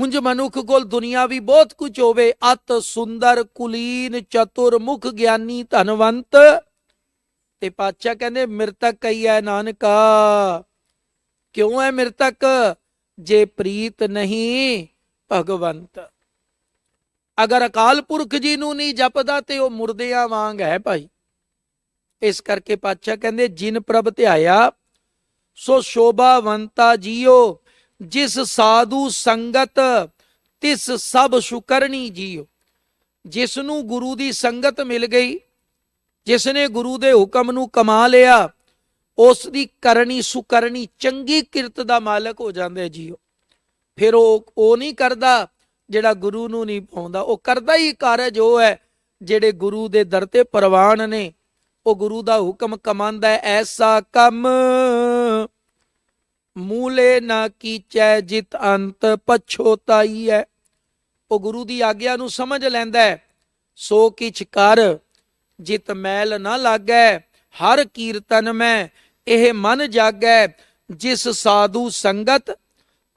ਉਂਝ ਮਨੁੱਖ ਕੋਲ ਦੁਨੀਆ ਵੀ ਬਹੁਤ ਕੁਝ ਹੋਵੇ, ਅਤ ਸੁੰਦਰ ਕੁਲੀਨ ਚਤੁਰ ਮੁਖ ਗਿਆਨੀ ਧਨਵੰਤ, ਤੇ ਪਾਤਸ਼ਾਹ ਕਹਿੰਦੇ ਮਿਰਤਕ ਕਹੀਐ ਨਾਨਕਾ। ਕਿਉਂ ਹੈ ਮਿਰਤਕ? ਜੇ ਪ੍ਰੀਤ ਨਹੀਂ ਭਗਵੰਤ। ਅਗਰ ਅਕਾਲ ਪੁਰਖ ਜੀ ਨੂੰ ਨਹੀਂ ਜਪਦਾ ਤੇ ਉਹ ਮੁਰਦਿਆਂ ਵਾਂਗ ਹੈ ਭਾਈ। ਇਸ ਕਰਕੇ ਪਾਤਸ਼ਾਹ ਕਹਿੰਦੇ ਜਿਨ ਪ੍ਰਭ ਧਿਆਇਆ ਸੋ ਸ਼ੋਭਾਵੰਤਾ ਜੀਓ। ਜਿਸ ਸਾਧੂ ਸੰਗਤ ਤਿਸ ਸਭ ਸੁਕਰਣੀ ਜੀਓ। ਜਿਸ ਨੂੰ ਗੁਰੂ ਦੀ ਸੰਗਤ ਮਿਲ ਗਈ, ਜਿਸ ਨੇ ਗੁਰੂ ਦੇ ਹੁਕਮ ਨੂੰ ਕਮਾ ਲਿਆ, ਉਸ ਦੀ ਕਰਨੀ ਸੁਕਰਨੀ ਚੰਗੀ ਕਿਰਤ ਦਾ ਮਾਲਕ ਹੋ ਜਾਂਦਾ ਜੀਓ। ਫਿਰ ਉਹ ਨਹੀਂ ਕਰਦਾ ਜਿਹੜਾ ਗੁਰੂ ਨੂੰ ਨਹੀਂ ਪਾਉਂਦਾ, ਉਹ ਕਰਦਾ ਹੀ ਕਾਰਜ ਉਹ ਹੈ ਜਿਹੜੇ ਗੁਰੂ ਦੇ ਦਰ ਤੇ ਪ੍ਰਵਾਨ ਨੇ। ਉਹ ਗੁਰੂ ਦਾ ਹੁਕਮ ਕਮਾਂਦਾ ਹੈ। ਐਸਾ ਕੰਮ ਮੂਲੇ ਨਾ ਕੀਚੈ ਜਿਤ ਅੰਤ ਪਛੋਤਾਈ ਹੈ। ਉਹ ਗੁਰੂ ਦੀ ਆਗਿਆ ਨੂੰ ਸਮਝ ਲੈਂਦਾ ਹੈ। ਸੋ ਕਿਛ ਕਰ ਜਿਤ ਮੈਲ ਨਾ ਲਾਗੈ, ਹਰ ਕੀਰਤਨ ਮੈਂ ਇਹ ਮਨ ਜਾਗੈ। ਜਿਸ ਸਾਧੂ ਸੰਗਤ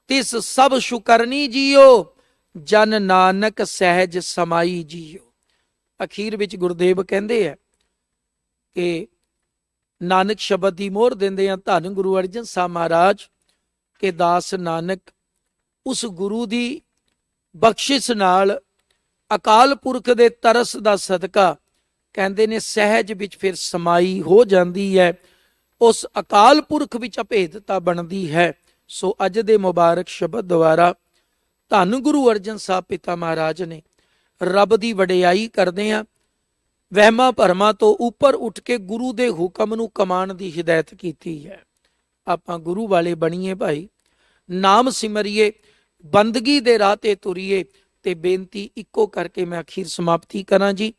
ਤਿਸ ਸਭ ਸੁਕਰਨੀ ਜੀਓ, ਜਨ ਨਾਨਕ ਸਹਿਜ ਸਮਾਈ ਜੀਓ। ਅਖੀਰ ਵਿੱਚ ਗੁਰਦੇਵ ਕਹਿੰਦੇ ਆ ਕਿ ਨਾਨਕ ਸ਼ਬਦ ਦੀ ਮੋਹਰ ਦਿੰਦੇ ਆ ਧੰਨ ਗੁਰੂ ਅਰਜਨ ਸਾਹਿਬ ਮਹਾਰਾਜ ਕਿ ਦਾਸ ਨਾਨਕ ਉਸ ਗੁਰੂ ਦੀ ਬਖਸ਼ਿਸ਼ ਨਾਲ ਅਕਾਲ ਪੁਰਖ ਦੇ ਤਰਸ ਦਾ ਸਦਕਾ ਕਹਿੰਦੇ ਨੇ ਸਹਿਜ ਵਿੱਚ ਫਿਰ ਸਮਾਈ ਹੋ ਜਾਂਦੀ ਹੈ। ਉਸ ਅਕਾਲ ਪੁਰਖ ਵਿੱਚ ਅਭੇਦਤਾ ਬਣਦੀ ਹੈ। ਸੋ ਅੱਜ ਦੇ ਮੁਬਾਰਕ ਸ਼ਬਦ ਦੁਆਰਾ ਧੰਨ ਗੁਰੂ ਅਰਜਨ ਸਾਹਿਬ ਪਿਤਾ ਮਹਾਰਾਜ ਨੇ ਰੱਬ ਦੀ ਵਡਿਆਈ ਕਰਦੇ ਆ। ਵਹਿਮਾਂ ਭਰਮਾਂ ਤੋਂ ਉੱਪਰ ਉੱਠ ਕੇ ਗੁਰੂ ਦੇ ਹੁਕਮ ਨੂੰ ਕਮਾਉਣ ਦੀ ਹਿਦਾਇਤ ਕੀਤੀ ਹੈ। ਆਪਾਂ ਗੁਰੂ ਵਾਲੇ ਬਣੀਏ ਭਾਈ, ਨਾਮ ਸਿਮਰੀਏ, ਬੰਦਗੀ ਦੇ ਰਾਹ ਤੇ ਤੁਰੀਏ। ਤੇ ਬੇਨਤੀ ਇੱਕੋ ਕਰਕੇ ਮੈਂ ਅਖੀਰ ਸਮਾਪਤੀ ਕਰਾਂ ਜੀ।